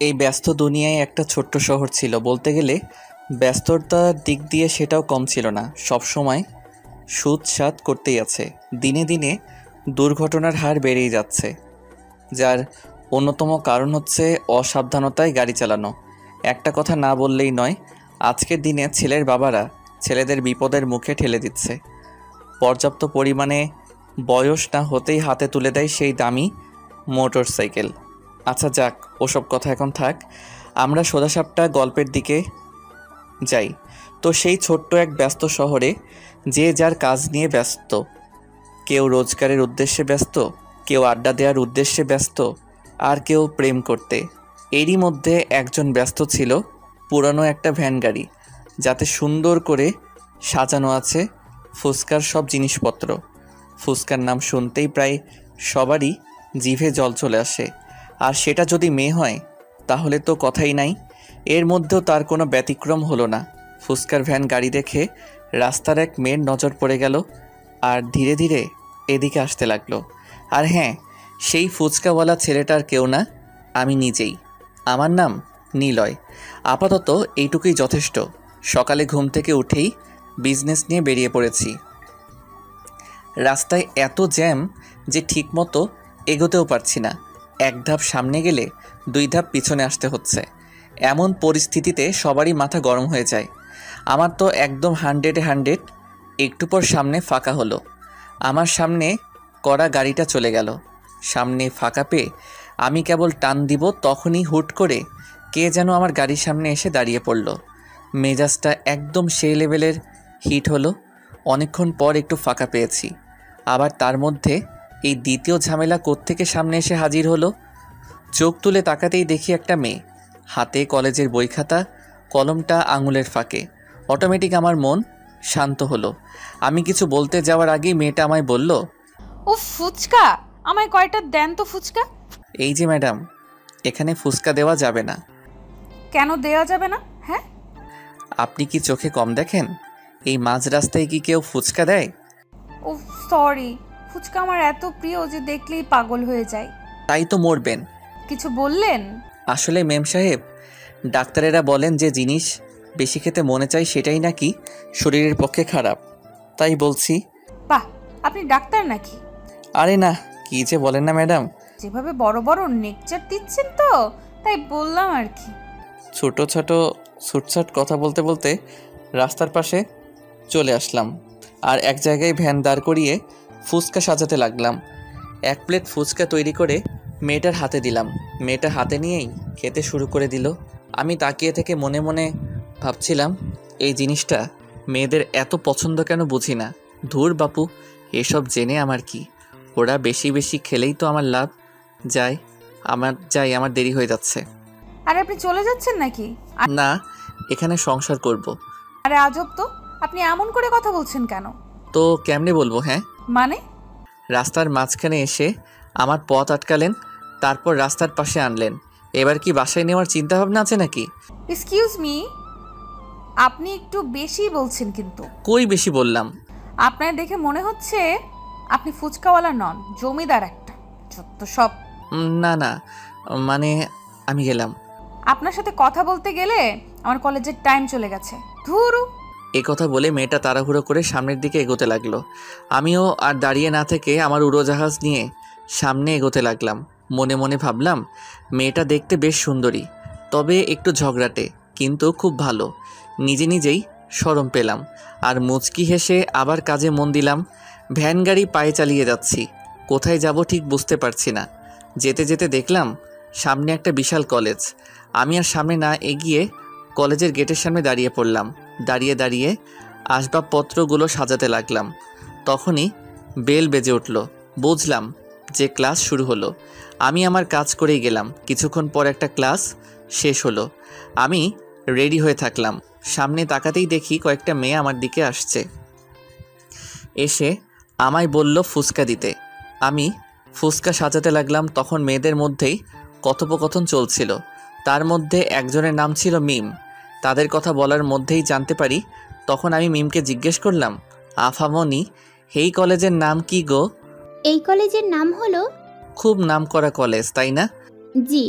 এই ব্যস্ত দুনিয়ায় একটা ছোট্ট শহর ছিল বলতে গেলে। ব্যস্ততার দিক দিয়ে সেটাও কম ছিল না। সব সময় সুদ সাত করতেই আছে। দিনে দিনে দুর্ঘটনার হার বেড়েই যাচ্ছে, যার অন্যতম কারণ হচ্ছে অসাবধানতায় গাড়ি চালানো। একটা কথা না বললেই নয়, আজকের দিনে ছেলের বাবারা ছেলেদের বিপদের মুখে ঠেলে দিচ্ছে। পর্যাপ্ত পরিমাণে বয়স না হতেই হাতে তুলে দেয় সেই দামি মোটর সাইকেল। আচ্ছা যাক, ওসব কথা এখন থাক। আমরা সোজাসাপটা গল্পের দিকে যাই। তো সেই ছোট্ট এক ব্যস্ত শহরে যে যার কাজ নিয়ে ব্যস্ত। কেউ রোজগারের উদ্দেশ্যে ব্যস্ত, কেউ আড্ডা দেওয়ার উদ্দেশ্যে ব্যস্ত, আর কেউ প্রেম করতে। এরই মধ্যে একজন ব্যস্ত ছিল পুরানো একটা ভ্যান গাড়ি, যাতে সুন্দর করে সাজানো আছে ফুচকার সব জিনিসপত্র। ফুচকার নাম শুনতেই প্রায় সবারই জিভে জল চলে আসে। আর সেটা যদি মেয়ে হয় তাহলে তো কথাই নাই। এর মধ্যেও তার কোনো ব্যতিক্রম হলো না। ফুচকার ভ্যান গাড়ি দেখে রাস্তার এক মেয়ের নজর পড়ে গেল, আর ধীরে ধীরে এদিকে আসতে লাগলো। আর হ্যাঁ, সেই ফুচকাওয়ালা ছেলেটার কেউ না, আমি নিজেই। আমার নাম নিলয়। আপাতত এইটুকুই যথেষ্ট। সকালে ঘুম থেকে উঠেই বিজনেস নিয়ে বেরিয়ে পড়েছি। রাস্তায় এত জ্যাম যে ঠিকমতো এগোতেও পারছি না। এক ধাপ সামনে গেলে দুই ধাপ পিছনে আসতে হচ্ছে। এমন পরিস্থিতিতে সবারই মাথা গরম হয়ে যায়। আমার তো একদম 100-এ 100। একটু পর সামনে ফাঁকা হলো। আমার সামনে করা গাড়িটা চলে গেল। সামনে ফাঁকা পেয়ে আমি কেবল টান দিব, তখনই হুট করে কে যেন আমার গাড়ির সামনে এসে দাঁড়িয়ে পড়ল। মেজাজটা একদম সেই লেভেলের হিট হলো। অনেকক্ষণ পর একটু ফাঁকা পেয়েছি। আবার তার মধ্যে এই দ্বিতীয় ঝামেলা কোত্থেকে সামনে এসে হাজির হলো। চোখ তুলে তাকাতেই দেখি একটা মেয়ে, হাতে কলেজের বই খাতা, কলমটা আঙুলের ফাঁকে। অটোমেটিক আমার মন শান্ত হলো। আমি কিছু বলতে যাওয়ার আগেই মেয়েটা আমায় বলল, ও ফুচকা, আমায় কয়টা দেন তো ফুচকা। এই যে ম্যাডাম, এখানে ফুচকা দেওয়া যাবে না। কেন দেওয়া যাবে না? হ্যাঁ, আপনি কি চোখে কম দেখেন? এই মাঝ রাস্তায় কি কেউ ফুচকা দেয়? ও সরি, ফুচকা আমার এত প্রিয় যে দেখলেই পাগল হয়ে যায়। তাই তো মরবেন। কিছু বললেন? আসলে মেম সাহেব, ডাক্তারেরা বলেন যে জিনিস বেশি খেতে মনে চাই সেটাই নাকি শরীরের পক্ষে খারাপ, তাই বলছি। বাহ, আপনি ডাক্তার নাকি? আরে না, কি যে বলেন না ম্যাডাম। যেভাবে বড় বড় নেকচার দিচ্ছেন তো, তাই বললাম আর কি। ছোট ছোট ছুটছাট কথা বলতে বলতে রাস্তার পাশে চলে আসলাম, আর এক জায়গায় ভ্যান দাঁড় করিয়ে ফুচকা সাজাতে লাগলাম। এক প্লেট ফুচকা তৈরি করে মেয়েটার হাতে দিলাম। মেয়েটা হাতে নিয়েই খেতে শুরু করে দিল। আমি তাকিয়ে থেকে মনে মনে ভাবছিলাম, এই জিনিসটা মেয়েদের এত পছন্দ কেন বুঝি না। ধুর বাপু, এসব জেনে আমার কি? ওরা বেশি বেশি খেলেই তো আমার লাভ। আমার দেরি হয়ে যাচ্ছে। আরে আপনি চলে যাচ্ছেন নাকি? না, এখানে সংসার করব। আরে আজব তো, আপনি এমন করে কথা বলছেন কেন? তো কেমনে বলবো? হ্যাঁ, মানে? রাস্তার মাঝখানে এসে আমার পথ আটকালেন, তারপর রাস্তার পাশে আনলেন। এবার কি বাসায় নেওয়ার চিন্তা ভাবনা আছে নাকি? এক্সকিউজ মি, আপনি একটু বেশি বলছেন কিন্তু। কই বেশি বললাম? আপনার দেখে মনে হচ্ছে আপনি ফুচকাওয়ালা নন, জমিদার একটা। যত সব। না না, মানে আমি গেলাম। আপনার সাথে কথা বলতে গেলে আমার কলেজের টাইম চলে গেছে। ধুরু। এ কথা বলে মেয়েটা তাড়াহুড়ো করে সামনের দিকে এগোতে লাগলো। আমিও আর দাঁড়িয়ে না থেকে আমার উড়োজাহাজ নিয়ে সামনে এগোতে লাগলাম। মনে মনে ভাবলাম, মেয়েটা দেখতে বেশ সুন্দরী, তবে একটু ঝগড়াটে, কিন্তু খুব ভালো। নিজে নিজেই শরম পেলাম, আর মুচকি হেসে আবার কাজে মন দিলাম। ভ্যান গাড়ি পায়ে চালিয়ে যাচ্ছি। কোথায় যাব ঠিক বুঝতে পারছি না। যেতে যেতে দেখলাম সামনে একটা বিশাল কলেজ। আমি আর সামনে না এগিয়ে কলেজের গেটের সামনে দাঁড়িয়ে পড়লাম। দাঁড়িয়ে দাঁড়িয়ে আসবাবপত্রগুলো সাজাতে লাগলাম। তখনই বেল বেজে উঠল। বুঝলাম যে ক্লাস শুরু হলো। আমি আমার কাজ করেই গেলাম। কিছুক্ষণ পর একটা ক্লাস শেষ হলো। আমি রেডি হয়ে থাকলাম। সামনে তাকাতেই দেখি কয়েকটা মেয়ে আমার দিকে আসছে। এসে আমায় বলল ফুচকা দিতে। আমি ফুচকা সাজাতে লাগলাম। তখন মেয়েদের মধ্যেই কথোপকথন চলছিল। তার মধ্যে একজনের নাম ছিল মিম। তাদের কথা বলার মধ্যেই জানতে পারি। তখন আমি মিমকে জিজ্ঞেস করলাম, আফামনি, এই কলেজের নাম কি গো? এই কলেজের নাম হলো। খুব নাম করা কলেজ, তাই না? জি।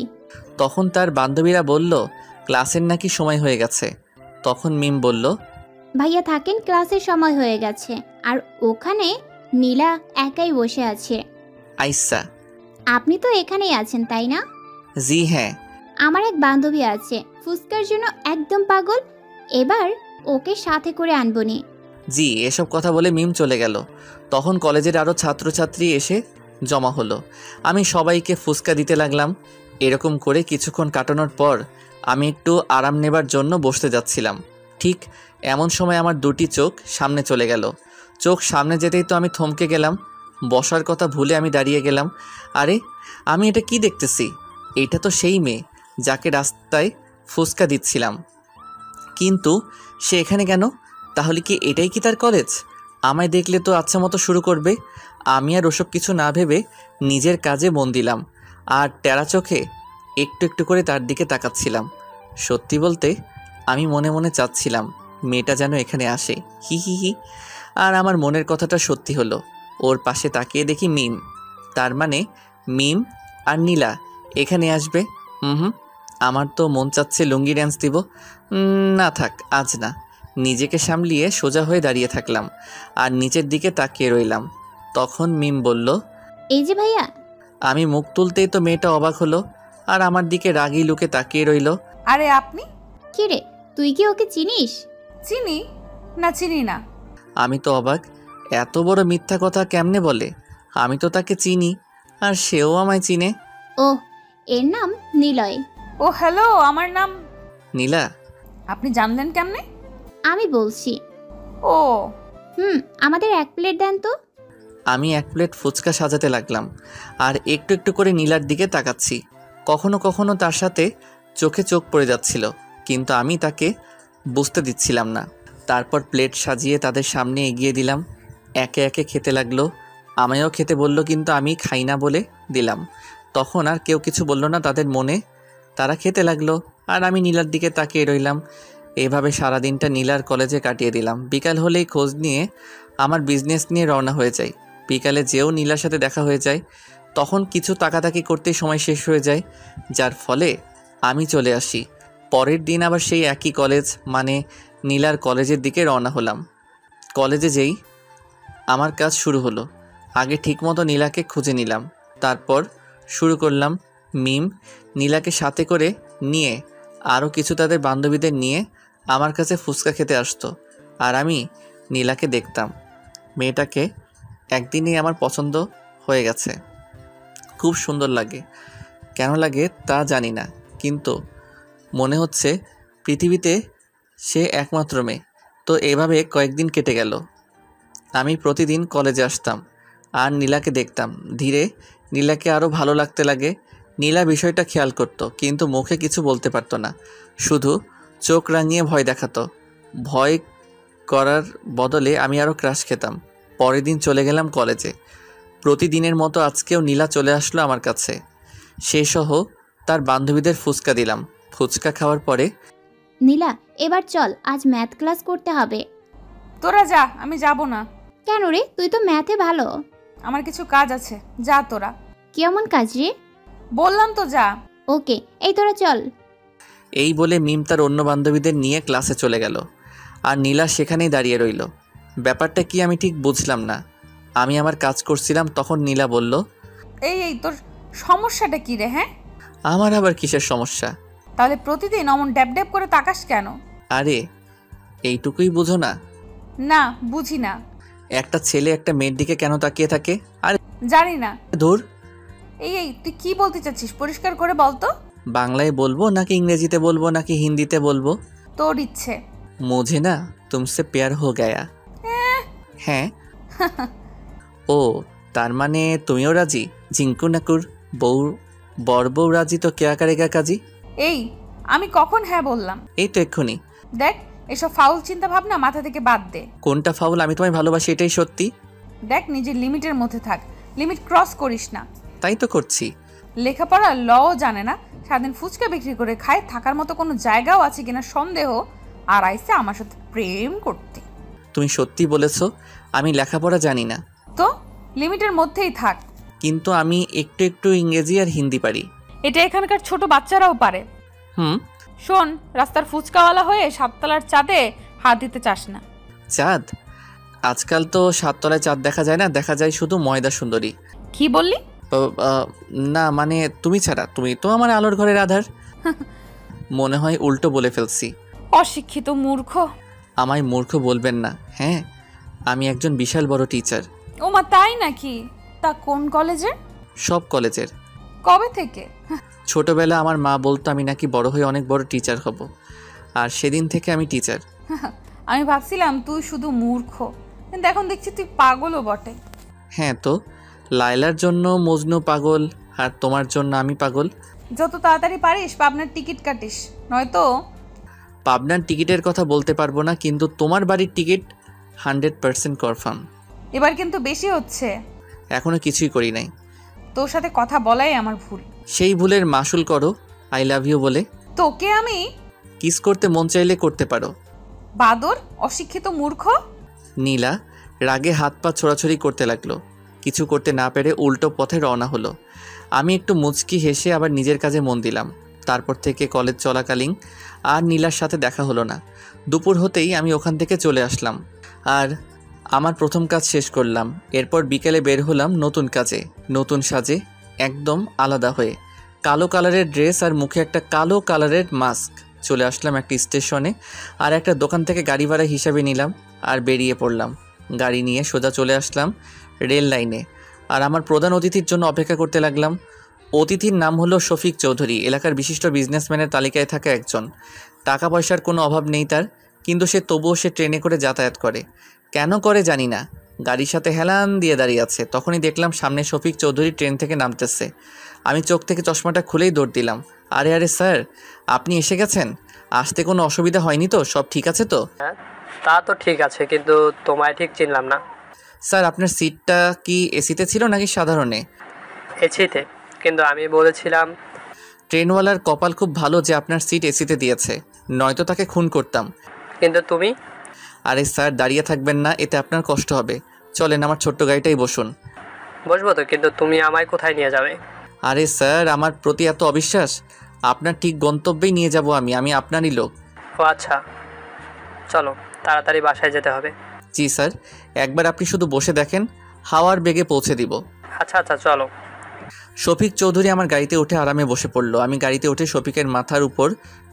তখন তার বান্ধবীরা বলল ক্লাসের নাকি সময় হয়ে গেছে। তখন মিম বলল, ভাইয়া থাকেন, ক্লাসের সময় হয়ে গেছে। আর ওখানে নীলা একাই বসে আছে। আইসা। আপনি তো এখানেই আছেন তাই না? জি হ্যাঁ। আমার এক বান্ধবী আছে, ফুচকার জন্য একদম পাগল। এবার ওকে সাথে করে আনবনি। জি, এসব কথা বলে মিম চলে গেল। তখন কলেজের আরও ছাত্রছাত্রী এসে জমা হলো। আমি সবাইকে ফুচকা দিতে লাগলাম। এরকম করে কিছুক্ষণ কাটানোর পর আমি একটু আরাম নেবার জন্য বসতে যাচ্ছিলাম। ঠিক এমন সময় আমার দুটি চোখ সামনে চলে গেল। চোখ সামনে যেতেই তো আমি থমকে গেলাম। বসার কথা ভুলে আমি দাঁড়িয়ে গেলাম। আরে, আমি এটা কি দেখতেছি? এটা তো সেই মেয়ে যাকে রাস্তায় ফুচকা দিচ্ছিলাম। কিন্তু সে এখানে কেন? তাহলে কি এটাই কি তার কলেজ? আমায় দেখলে তো আচ্ছা মতো শুরু করবে। আমি আর ওসব কিছু না ভেবে নিজের কাজে মন দিলাম আর টেরা চোখে একটু একটু করে তার দিকে তাকাচ্ছিলাম। সত্যি বলতে আমি মনে মনে চাচ্ছিলাম মেয়েটা যেন এখানে আসে। হি হি হি। আর আমার মনের কথাটা সত্যি হলো। ওর পাশে তাকিয়ে দেখি মিম। তার মানে মিম আর নীলা এখানে আসবে। হুম, আমার তো মন চাচ্ছে লুঙ্গি ড্যান্স দিব। না থাক, আজ না। নিজেকে সামলিয়ে সোজা হয়ে দাঁড়িয়ে থাকলাম আর নিচের দিকে তাকিয়ে রইলাম। তখন মিম বলল, এই যে ভাইয়া। আমি মুখ তুলতেই তো মেয়েটা অবাক হলো আর আমার দিকে রাগী লুকে তাকিয়ে রইল। আরে আপনি? কি রে, তুই কি ওকে চিনিস? চিনি না, চিনি না। আমি তো অবাক, এত বড় মিথ্যা কথা কেমনে বলে? আমি তো তাকে চিনি আর সেও আমায় চিনে। ওহ, এর নাম নিলয়। ও হ্যালো, আমার নাম। নীলা? আপনি জানলেন কেমনে? আমি বলছি। ও আমাদের এক প্লেট দেন তো। আমি এক প্লেট ফুচকা সাজাতে লাগলাম আর একটু একটু করে নীলার দিকে তাকাচ্ছি। কখনো কখনো তার সাথে চোখে চোখ পড়ে যাচ্ছিল, কিন্তু আমি তাকে বুঝতে দিচ্ছিলাম না। তারপর প্লেট সাজিয়ে তাদের সামনে এগিয়ে দিলাম। একে একে খেতে লাগলো। আমায়ও খেতে বলল, কিন্তু আমি খাই না বলে দিলাম। তখন আর কেউ কিছু বলল না তাদের মনে। তারা খেতে লাগলো আর আমি নীলার দিকে তাকিয়ে রইলাম। এভাবে সারাদিনটা নীলার কলেজে কাটিয়ে দিলাম। বিকাল হলেই খোঁজ নিয়ে আমার বিজনেস নিয়ে রওনা হয়ে যাই। বিকালে যেও নীলার সাথে দেখা হয়ে যায়, তখন কিছু তাকাতাকি করতেই সময় শেষ হয়ে যায়, যার ফলে আমি চলে আসি। পরের দিন আবার সেই একই কলেজ, মানে নীলার কলেজের দিকে রওনা হলাম। কলেজে যেই আমার কাজ শুরু হলো। আগে ঠিকমতো নীলাকে খুঁজে নিলাম, তারপর শুরু করলাম। মিম নীলাকে সাথে করে নিয়ে আরও কিছু তাদের বান্ধবীদের নিয়ে আমার কাছে ফুচকা খেতে আসতো আর আমি নীলাকে দেখতাম। মেয়েটাকে একদিনেই আমার পছন্দ হয়ে গেছে। খুব সুন্দর লাগে। কেন লাগে তা জানি না, কিন্তু মনে হচ্ছে পৃথিবীতে সে একমাত্র মেয়ে। তো এভাবে কয়েকদিন কেটে গেল। আমি প্রতিদিন কলেজে আসতাম আর নীলাকে দেখতাম। ধীরে নীলাকে আরও ভালো লাগতে লাগে। নীলা বিষয়টা খেয়াল করতো, কিন্তু মুখে কিছু বলতে পারতো না, শুধু চোখ রাঙিয়ে ভয় দেখাতো। ভয় করার বদলে আমি আরও ক্রাশ খেতাম। পরের দিন চলে গেলাম কলেজে। প্রতিদিনের মতো আজকেও নীলা চলে আসলো আমার কাছে। সে সহ তার বান্ধবীদের ফুচকা দিলাম। ফুচকা খাওয়ার পরে, নীলা, এবার চল, আজ ম্যাথ ক্লাস করতে হবে। তোরা যা, আমি যাব না। কেন রে, তুই তো ম্যাথে ভালো। আমার কিছু কাজ আছে, যা তোরা। কেমন কাজ রে? বললাম তো যা। ওকে, এই তোরা চল। এই বলে মিম তার অন্য বান্ধবীদের নিয়ে ক্লাসে চলে গেল আর নীলা সেখানেই দাঁড়িয়ে রইল। ব্যাপারটা কি আমি ঠিক বুঝলাম না। আমি আমার কাজ করছিলাম, তখন নীলা বলল, এই তোর সমস্যাটা কি রে? হ্যাঁ, আমার আবার কিসের সমস্যা? তাহলে প্রতিদিন অমন ড্যাব ড্যাব করে তাকাস কেন? আরে, এইটুকুই বুঝো না? না, বুঝি না। একটা ছেলে একটা মেয়ের দিকে কেন তাকিয়ে থাকে? আরে জানি না। ধুর। এই তুই কি বলতে চাচ্ছিস? পরিষ্কার করে বল তো। বাংলায় বলবো নাকি ইংরেজিতে বলবো নাকি হিন্দিতে বলবো? তোর ইচ্ছে। मुझे ना तुमसे प्यार हो गया। হ্যাঁ। ও, তার মানে তুমিও রাজি? জিঙ্কু নাকুর বউ, বর বউ রাজি তো কেয়া করেগা কাজী? এই, আমি কখন হ্যাঁ বললাম? এই তো এক্ষুনি। দেখ, এসব ফাউল চিন্তা ভাবনা মাথা থেকে বাদ দে। কোনটা ফাউল? আমি তোমায় ভালোবাসি, এটাই সত্যি। দেখ, নিজের লিমিটের মধ্যে থাক, লিমিট ক্রস করিস না। তাই তো করছি। লেখাপড়া লও জানে না, সারাদিন ফুচকা বিক্রি করে খায়, থাকার মতো কোনো জায়গাও আছে কিনা সন্দেহ, আর আইসে আমার সাথে প্রেম করতে। তুমি সত্যি বলেছো, আমি লেখাপড়া জানি না। তো লিমিটের মধ্যেই থাক। কিন্তু আমি একটু একটু ইংরেজি আর হিন্দি পারি। এটা এখানকার ছোট বাচ্চারাও পারে। হুম। শোন, রাস্তার ফুচকাওয়ালা হয়ে সাততলার চাঁদে হাত দিতে চাস না। চাঁদ? আজকাল তো 7 তলায় চাঁদ দেখা যায় না, দেখা যায় শুধু ময়দা সুন্দরী। কি বললি? না মানে তুমি ছাড়া, তুমি তো আমার আলোর ঘরের আধার। মনে হয় উল্টো বলে ফেলছি। অশিক্ষিত মূর্খ। আমায় মূর্খ বলবেন না। হ্যাঁ, আমি একজন বিশাল বড় টিচার। ওমা, তাই নাকি? তা কোন কলেজে? সব কলেজের। কবে থেকে? ছোটবেলা আমার মা বলতো আমি নাকি বড় হয়ে অনেক বড় টিচার হব, আর সেদিন থেকে আমি টিচার। আমি ভাবছিলাম তুই শুধু মূর্খ, কিন্তু এখন দেখছি তুই পাগলও বটে। হ্যাঁ তো, লায়লার জন্য মজনু পাগল, আর তোমার জন্য আমি পাগল। যত তাড়াতাড়ি পারিস পাবনার টিকিট কাটিস, নয়তো। পাবনার টিকিটের কথা বলতে পারবো না, কিন্তু তোমার বাড়ির টিকিট 100% কনফার্ম। এবার কিন্তু বেশি হচ্ছে। এখনো কিছুই করি নাই। তোর সাথে কথা বলাই আমার ভুল। সেই ভুলের মাসুল করো আই লাভ ইউ বলে। তোকে আমি কিস করতে মন চাইলে করতে পারো। বাদর, অশিক্ষিত মূর্খ। নীলা রাগে হাত পা ছোড়াছড়ি করতে লাগলো। কিছু করতে না পেরে উল্টো পথে রওনা হলো। আমি একটু মুচকি হেসে আবার নিজের কাজে মন দিলাম। তারপর থেকে কলেজ চলাকালীন আর নীলার সাথে দেখা হলো না। দুপুর হতেই আমি ওখান থেকে চলে আসলাম আর আমার প্রথম কাজ শেষ করলাম। এরপর বিকেলে বের হলাম নতুন কাজে, নতুন সাজে, একদম আলাদা হয়ে। কালো কালারের ড্রেস আর মুখে একটা কালো কালারের মাস্ক। চলে আসলাম একটা স্টেশনে, আর একটা দোকান থেকে গাড়ি ভাড়া হিসাবে নিলাম আর বেরিয়ে পড়লাম। গাড়ি নিয়ে সোজা চলে আসলাম রেল লাইনে, আর আমার প্রধান অতিথির জন্য অপেক্ষা করতে লাগলাম। অতিথির নাম হলো শফিক চৌধুরী, এলাকার বিশিষ্ট বিজনেসম্যানের তালিকায় থাকা একজন। টাকা পয়সার কোনো অভাব নেই তার, কিন্তু তবুও সে ট্রেনে করে যাতায়াত করে। কেন করে জানি না, গাড়ির সাথে হেলান দিয়ে দাঁড়িয়ে আছে। তখনই দেখলাম সামনে শফিক চৌধুরী ট্রেন থেকে নামতেছে। আমি চোখ থেকে চশমাটা খুলেই দৌড় দিলাম। আরে আরে স্যার, আপনি এসে গেছেন? আসতে কোনো অসুবিধা হয়নি তো? সব ঠিক আছে তো? হ্যাঁ, তা তো ঠিক আছে, কিন্তু তোমায় ঠিক চিনলাম না। স্যার, আপনার সিটটা কি এসিতে ছিল নাকি সাধারণে? এসিতে, কিন্তু আমি বলেছিলাম। ট্রেনওয়ালার কপাল খুব ভালো যে আপনার সিট এসিতে দিয়েছে, নয়তো তাকে খুন করতাম। কিন্তু তুমি। আরে স্যার, দাঁড়িয়ে থাকবেন না, এতে আপনার কষ্ট হবে। চলেন আমার ছোট্ট গাড়িটাই বসুন। বসবো তো, কিন্তু তুমি আমায় কোথায় নিয়ে যাবে? আরে স্যার, আমার প্রতি এত অবিশ্বাস? আপনার ঠিক গন্তব্যেই নিয়ে যাব আমি আপনারই লোক। ও আচ্ছা, চলো তাড়াতাড়ি বাসায় যেতে হবে। জি স্যার, একবার আপনি শুধু বসে দেখেন, হাওয়ার বেগে পৌঁছে দিব। আচ্ছা আচ্ছা, চলো। শফিক চৌধুরী আমার গাড়িতে উঠে আরামে বসে পড়ল। আমি গাড়িতে উঠে শফিকের মাথার উপর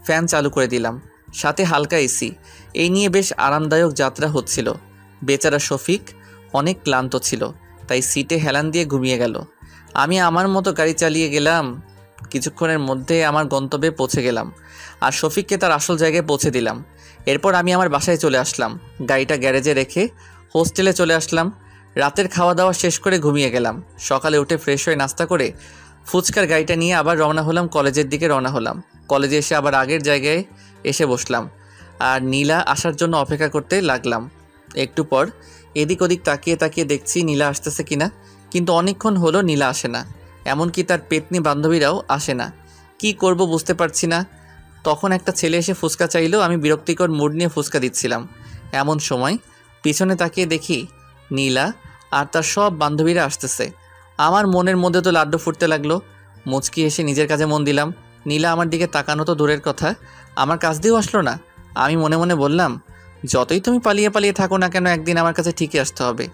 ফ্যান চালু করে দিলাম, সাথে হালকা এসি। এই নিয়ে বেশ আরামদায়ক যাত্রা হচ্ছিল। বেচারা শফিক অনেক ক্লান্ত ছিল, তাই সিটে হেলান দিয়ে ঘুমিয়ে গেল। আমি আমার মতো গাড়ি চালিয়ে গেলাম। কিছুক্ষণের মধ্যে আমার গন্তব্যে পৌঁছে গেলাম, আর শফিককে তার আসল জায়গায় পৌঁছে দিলাম। এরপর আমি আমার বাসায় চলে আসলাম। গাড়িটা গ্যারেজে রেখে হোস্টেলে চলে আসলাম। রাতের খাওয়া দাওয়া শেষ করে ঘুমিয়ে গেলাম। সকালে উঠে ফ্রেশ হয়ে নাস্তা করে ফুচকার গাড়িটা নিয়ে আবার রওনা হলাম, কলেজের দিকে রওনা হলাম। কলেজে এসে আবার আগের জায়গায় এসে বসলাম আর নীলা আসার জন্য অপেক্ষা করতে লাগলাম। একটু পর এদিক ওদিক তাকিয়ে তাকিয়ে দেখছি নীলা আসতেছে কিনা, কিন্তু অনেকক্ষণ হলো নীলা আসে না। এমনকি তার পেতনি বান্ধবীরাও আসে না। কি করব বুঝতে পারছি না। তখন একটা ছেলে এসে ফুচকা চাইলো। আমি বিরক্তিকর মুড নিয়ে ফুচকা দিচ্ছিলাম। এমন সময় পিছনে তাকিয়ে দেখি নীলা আর তার সব বান্ধবীরা আসতেছে। আমার মনের মধ্যে তো লাড্ডু ফুটতে লাগলো। মুচকি এসে নিজের কাজে মন দিলাম। নীলা আমার দিকে তাকানো তো দূরের কথা, আমার কাছ দিয়েও আসলো না। আমি মনে মনে বললাম, যতই তুমি পালিয়ে পালিয়ে থাকো না কেন, একদিন আমার কাছে ঠিকই আসতে হবে।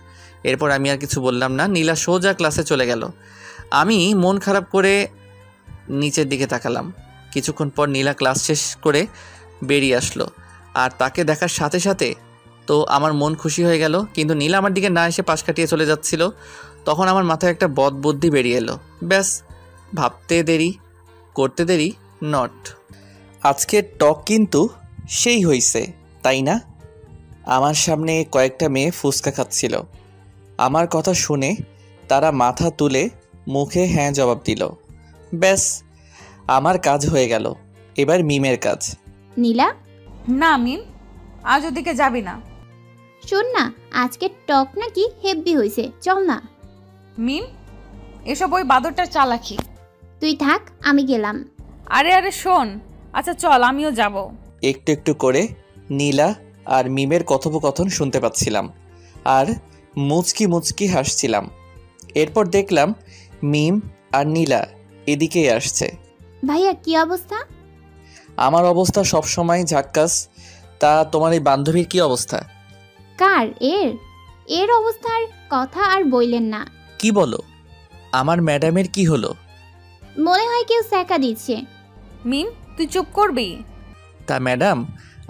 এরপর আমি আর কিছু বললাম না। নীলা সোজা ক্লাসে চলে গেল। আমি মন খারাপ করে নিচের দিকে তাকালাম। কিছুক্ষণ পর নীলা ক্লাস শেষ করে বেরিয়ে আসলো, আর তাকে দেখার সাথে সাথে তো আমার মন খুশি হয়ে গেল। কিন্তু নীলা আমার দিকে না এসে পাশ কাটিয়ে চলে যাচ্ছিল। তখন আমার মাথায় একটা বদ বুদ্ধি বেরিয়ে এলো। ব্যাস, ভাবতে দেরি করতে দেরি নট। আজকের টক কিন্তু সেই হইছে, তাই না? আমার সামনে কয়েকটা মেয়ে ফুচকা খাচ্ছিল। আমার কথা শুনে তারা মাথা তুলে মুখে হ্যাঁ জবাব দিল। ব্যাস, আমার কাজ হয়ে গেল। এবার মিমের কাজ। নীলা, না মিম, আজ ওদিকে যাবি না। শোন না, আজকে টক নাকি হেভি হয়েছে, চল না। মিম, এসব ওই বাদরটার চালাকি। তুই থাক, আমি গেলাম। আরে আরে শোন, আচ্ছা চল, আমিও যাব। একটু একটু করে নীলা আর মিমের কথোপকথন শুনতে পাচ্ছিলাম, আর মুচকি মুচকি হাসছিলাম। এরপর দেখলাম মিম আর নীলা এদিকেই আসছে। ভাইয়া কি অবস্থা? আমার অবস্থা সবসময় ঝাক্কাস। তা তোমার এই বান্ধবীর কি অবস্থা? কার? এর অবস্থার কথা আর বইলেন না। কি বলো? আমার ম্যাডামের কি হলো? মনে হয় কেউ স্যাকা দিচ্ছে। মিম, তুই চুপ করবি? তা ম্যাডাম,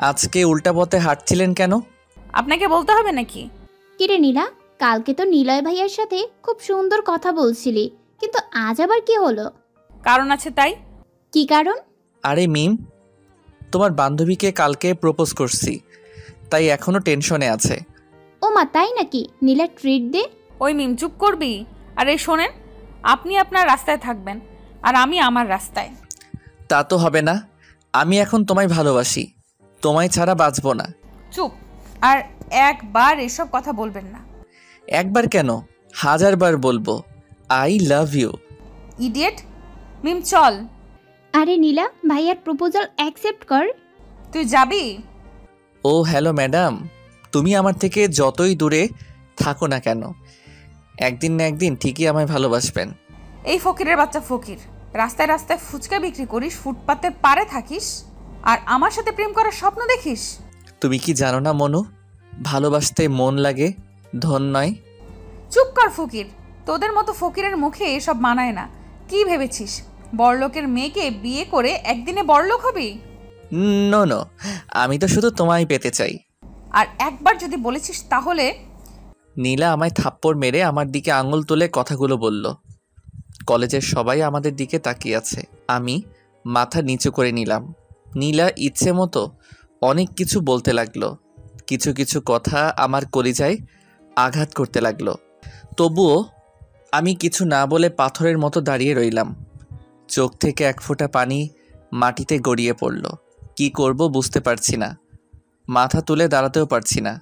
আজকে উল্টা পথে হাঁটছিলেন কেন? আপনাকে বলতে হবে নাকি? কিরে নীলা, কালকে তো নিলয় ভাইয়ার সাথে খুব সুন্দর কথা বলছিলি, কিন্তু আজ আবার কি হলো? কারণ আছে তাই। কি কারণ? আরে মিম, তোমার বান্ধবীকে কালকে প্রপোজ করছি, তাই এখনো টেনশনে আছে। ও মা, তাই নাকি? নীলা ট্রিট দে। ওই মিম, চুপ করবি? আরে শোনেন, আপনি আপনার রাস্তায় থাকবেন আর আমি আমার রাস্তায়। তা তো হবে না। আমি এখন তোমায় ভালোবাসি, তোমায় ছাড়া বাঁচবো না। চুপ। আর একবার এসব কথা বলবেন না। একবার কেন, 1000 বার বলবো। I love you. ইডিয়েট। মিম চল। আরে নীলা, ভাইয়ার প্রপোজাল অ্যাকসেপ্ট কর। তুই যাবি? ও হ্যালো ম্যাডাম, তুমি আমার থেকে যতই দূরে থাকো না কেন, একদিন না একদিন ঠিকই আমায় ভালোবাসবেন। এই ফকিরের বাচ্চা ফকির, রাস্তায় রাস্তায় ফুচকা বিক্রি করিস, ফুটপাতের পারে থাকিস, আর আমার সাথে প্রেম করার স্বপ্ন দেখিস? তুমি কি জানো না মনু, ভালোবাসতে মন লাগে, ধন নয়। চুপ কর ফকির। তোদের মতো ফকিরের মুখে এসব মানায় না। কি ভেবেছিস বড়লোকের মেয়েকে বিয়ে করে একদিনে বড়লোক হবি? নো নো, আমি তো শুধু তোমায় পেতে চাই। আর একবার যদি বলেছিস তাহলে। নীলা আমায় থাপ্পড় মেরে আমার দিকে আঙুল তুলে কথাগুলো বলল। কলেজের সবাই আমাদের দিকে তাকিয়ে আছে। আমি মাথা নিচু করে নিলাম। নীলা ইচ্ছে মতো অনেক কিছু বলতে লাগলো। কিছু কিছু কথা আমার কলিজায় আঘাত করতে লাগলো। তবুও আমি কিছু না বলে পাথরের মতো দাঁড়িয়ে রইলাম। চোখ থেকে এক ফোঁটা পানি মাটিতে গড়িয়ে পড়ল। কি করব বুঝতে পারছি না, মাথা তুলে দাঁড়াতেও পারছি না।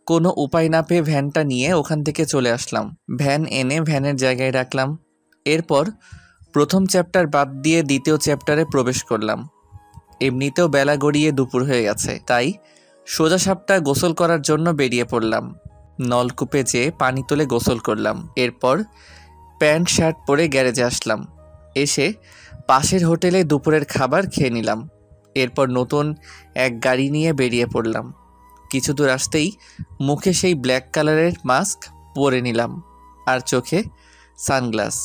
কোনো উপায় না পেয়ে ভ্যানটা নিয়ে ওখান থেকে চলে আসলাম। ভ্যান এনে ভ্যানের জায়গায় রাখলাম। এরপর প্রথম চ্যাপ্টার বাদ দিয়ে দ্বিতীয় চ্যাপ্টারে প্রবেশ করলাম। এমনিতেও বেলা গড়িয়ে দুপুর হয়ে গেছে, তাই সোজা সাপটা গোসল করার জন্য বেরিয়ে পড়লাম। নলকূপে যেয়ে পানি তুলে গোসল করলাম। এরপর প্যান্ট শার্ট পরে গ্যারেজে আসলাম। এসে পাশের হোটেলে দুপুরের খাবার খেয়ে নিলাম। এরপর নতুন এক গাড়ি নিয়ে বেরিয়ে পড়লাম। কিছু দূর আসতেই মুখে সেই ব্ল্যাক কালারের মাস্ক পরে নিলাম আর চোখে সানগ্লাস।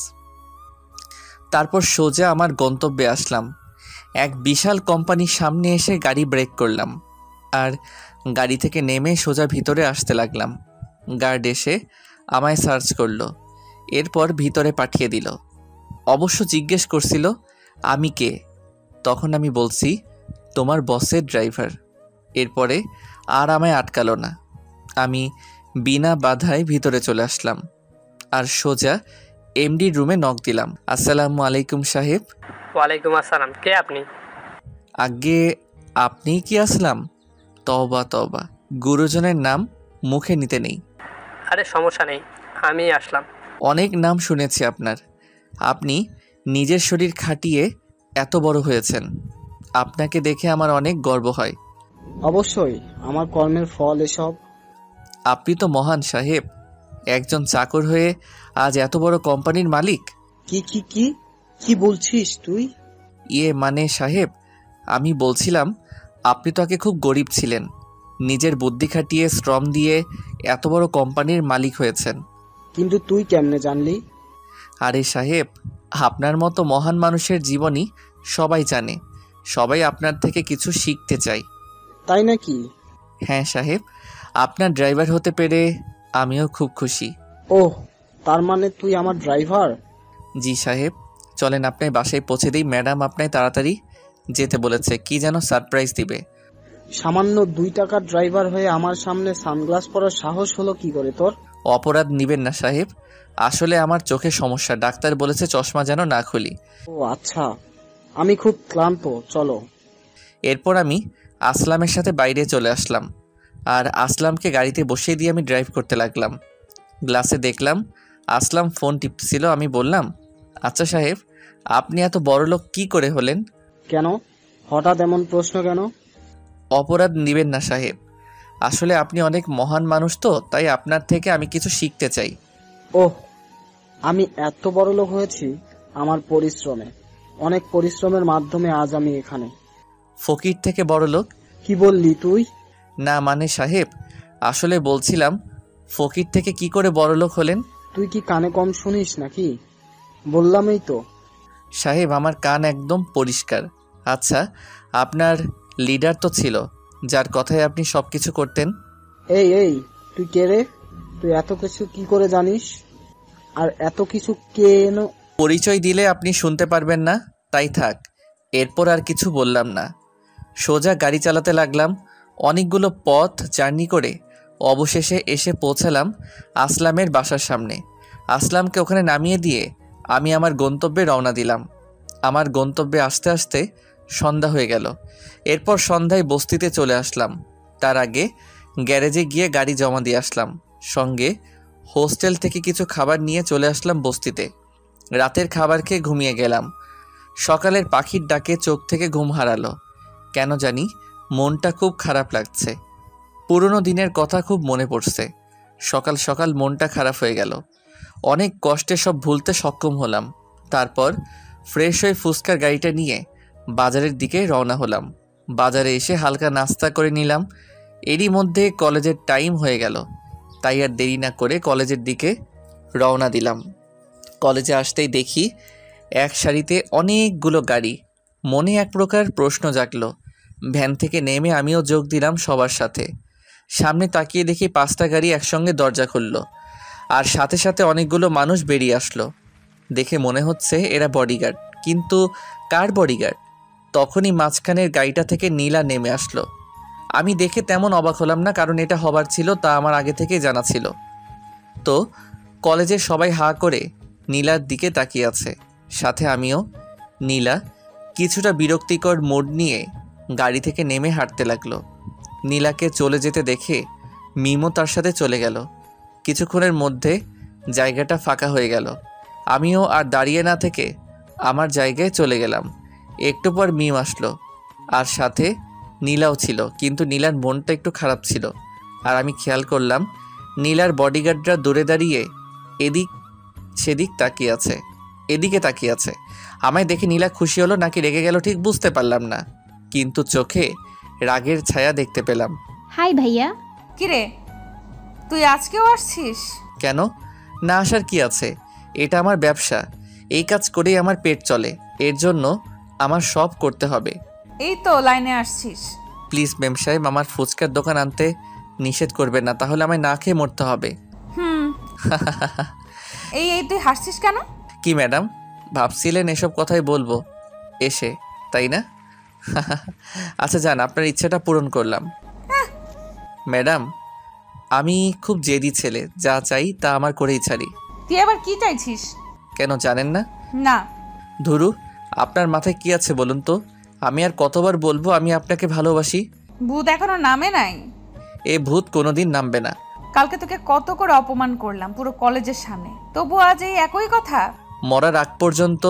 তারপর সোজা আমার গন্তব্যে আসলাম। এক বিশাল কোম্পানির সামনে এসে গাড়ি ব্রেক করলাম আর গাড়ি থেকে নেমে সোজা ভিতরে আসতে লাগলাম। গার্ড এসে আমায় সার্চ করলো, এরপর ভিতরে পাঠিয়ে দিল। অবশ্য জিজ্ঞেস করছিল আমি কে। তখন আমি বলছি তোমার বসের ড্রাইভার। এরপরে আর আমায় আটকালো না। আমি বিনা বাধায় ভিতরে চলে আসলাম আর সোজা এমডির রুমে নক দিলাম। আসসালামু আলাইকুম সাহেব। ওয়ালাইকুম আসসালাম। কে আপনি? আগে আপনি কি আসলাম? তওবা তওবা, গুরুজনের নাম মুখে নিতে নেই। আরে সমস্যা নেই, আমি আসলাম। অনেক নাম শুনেছি আপনার। আপনি নিজের শরীর খাটিয়ে এত বড় হয়েছেন, আপনাকে দেখে আমার অনেক গর্ব হয়। অবশ্যই, আমার কর্মের ফল এসব। আপনি তো মহান সাহেব, একজন চাকর হয়ে আজ এত বড় কোম্পানির মালিক। কি কি কি কি বলছিস তুই? মানে সাহেব, আমি বলছিলাম আপনি তো আগে খুব গরিব ছিলেন, নিজের বুদ্ধি খাটিয়ে শ্রম দিয়ে এত বড় কোম্পানির মালিক হয়েছেন। কিন্তু তুই কেমনে জানলি? আরে সাহেব, আপনার মতো মহান মানুষের জীবনী সবাই জানে, সবাই আপনার থেকে কিছু শিখতে চায়। তাই নাকি? হ্যাঁ সাহেব, আপনার ড্রাইভার হতে পেরে আমিও খুব খুশি। ওহ, তার মানে তুই আমার ড্রাইভার? জি সাহেব, চলেন আপনার বাসায় পৌঁছে দিই। ম্যাডাম আপনায় তাড়াতাড়ি যেতে বলেছে, কি যেন সারপ্রাইজ দিবে। সামান্য 2 টাকার ড্রাইভার হয়ে আমার সামনে সানগ্লাস পরার সাহস হলো কি করে তোর? অপরাধ নিবেন না সাহেব, আসলে আমার চোখে সমস্যা, ডাক্তার বলেছে চশমা যেন না খুলি। ও আচ্ছা, আমি খুব ক্লান্ত, চলো। এরপর আমি আসলামের সাথে বাইরে চলে আসলাম আর আসলামকে গাড়িতে বসিয়ে দিয়ে আমি ড্রাইভ করতে লাগলাম। গ্লাসে দেখলাম আসলাম ফোন টিপছিল। আমি বললাম, আচ্ছা সাহেব, আপনি এত বড়লোক কি করে হলেন? কেন হঠাৎ এমন প্রশ্ন কেন? অপরাধ নিবেন না সাহেব, আসলে আপনি অনেক মহান মানুষ, তো তাই আপনার থেকে আমি কিছু শিখতে চাই। ওহ, আমি এত বড় লোক হয়েছি আমার পরিশ্রমে, অনেক পরিশ্রমের মাধ্যমে আজ আমি এখানে। ফকির থেকে বড়লোক? কি বললি তুই? না মানে সাহেব, আসলে বলছিলাম ফকির থেকে কি করে বড়লোক হলেন? তুই কি কানে কম শুনিস নাকি? বললামই তো। সাহেব, আমার কান একদম পরিষ্কার। আচ্ছা, আপনার লিডার তো ছিল, যার কথায় আপনি সব কিছু করতেন। এই এই, তুই কে রে? তুই এত কিছু কি করে জানিস? আর এত কিছু কেন? পরিচয় দিলে আপনি শুনতে পারবেন না, তাই থাক। এরপর আর কিছু বললাম না, সোজা গাড়ি চালাতে লাগলাম। অনেকগুলো পথ জার্নি করে অবশেষে এসে পৌঁছালাম আসলামের বাসার সামনে। আসলামকে ওখানে নামিয়ে দিয়ে আমি আমার গন্তব্যে রওনা দিলাম। আমার গন্তব্যে আসতে আসতে সন্ধ্যা হয়ে গেল। এরপর সন্ধ্যায় বস্তিতে চলে আসলাম। তার আগে গ্যারেজে গিয়ে গাড়ি জমা দিয়ে আসলাম। সঙ্গে হোস্টেল থেকে কিছু খাবার নিয়ে চলে আসলাম বস্তিতে। রাতের খাবার খেয়ে ঘুমিয়ে গেলাম। সকালের পাখির ডাকে চোখ থেকে ঘুম হারালো। কেন জানি মনটা খুব খারাপ লাগছে। পুরনো দিনের কথা খুব মনে পড়ছে। সকাল সকাল মনটা খারাপ হয়ে গেল। অনেক কষ্টে সব ভুলতে সক্ষম হলাম। তারপর ফ্রেশ হয়ে ফুচকার গাড়িটা নিয়ে বাজারের দিকে রওনা হলাম। বাজারে এসে হালকা নাস্তা করে নিলাম। এরই মধ্যে কলেজের টাইম হয়ে গেল, তাই আর দেরি না করে কলেজের দিকে রওনা দিলাম। কলেজে আসতেই দেখি এক সারিতে অনেকগুলো গাড়ি। মনে এক প্রকার প্রশ্ন জাগলো। ভ্যান থেকে নেমে আমিও যোগ দিলাম সবার সাথে। সামনে তাকিয়ে দেখি 5টা গাড়ি একসঙ্গে দরজা খুলল, আর সাথে সাথে অনেকগুলো মানুষ বেরিয়ে আসলো। দেখে মনে হচ্ছে এরা বডিগার্ড, কিন্তু কার বডিগার্ড? তখনই মাঝখানের গাড়িটা থেকে নীলা নেমে আসলো। আমি দেখে তেমন অবাক হলাম না, কারণ এটা হবার ছিল তা আমার আগে থেকেই জানা ছিল। তো কলেজের সবাই হা করে নীলার দিকে তাকিয়ে আছে, সাথে আমিও। নীলা কিছুটা বিরক্তিকর মোড নিয়ে গাড়ি থেকে নেমে হাঁটতে লাগলো। নীলাকে চলে যেতে দেখে মিমও তার সাথে চলে গেল। কিছুক্ষণের মধ্যে জায়গাটা ফাঁকা হয়ে গেল। আমিও আর দাঁড়িয়ে না থেকে আমার জায়গায় চলে গেলাম। একটু পর মিম আসলো, আর সাথে নীলাও ছিল, কিন্তু নীলার মনটা একটু খারাপ ছিল। আর আমি খেয়াল করলাম নীলার বডিগার্ডরা দূরে দাঁড়িয়ে এদিক সেদিক তাকিয়ে আছে, এদিকে তাকিয়ে আছে। আমায় দেখে নীলা খুশি হলো নাকি রেগে গেল ঠিক বুঝতে পারলাম না, কিন্তু চোখে রাগের ছায়া দেখতে পেলাম। হাই ভাইয়া। কিরে, তুই আজকেও আসছিস? কেন না আসার কি আছে? এটা আমার ব্যবসা, এই কাজ করেই আমার পেট চলে, এর জন্য আমার সব করতে হবে। এই তো লাইনে আসছিস। প্লিজ মেম সাহেব, আমার ফুচকার দোকান আনতে নিষেধ করবেন না, তাহলে আমায় না খেয়ে মরতে হবে। এই এই তুই হাসছিস কেন? কি ম্যাডাম, ভাবছিলেন এসব কথাই বলবো এসে, তাই না? আচ্ছা যান, আপনার ইচ্ছাটা পূরণ করলাম। ম্যাডাম, আমি খুব জেদি ছেলে, যা চাই তা আমার করেই ছাড়ি। তুই আবার কি চাইছিস? কেন জানেন না? না। ধুরু, আপনার মাথায় কি আছে বলুন তো? আমি আর কতবার বলবো আমি আপনাকে ভালোবাসি? ভূত এখনো নামে নাই। এ ভূত কোনোদিন নামবে না। কালকে তোকে কত করে অপমান করলাম পুরো কলেজের সামনে, তবু আজ এই একই কথা। মরার আগ পর্যন্ত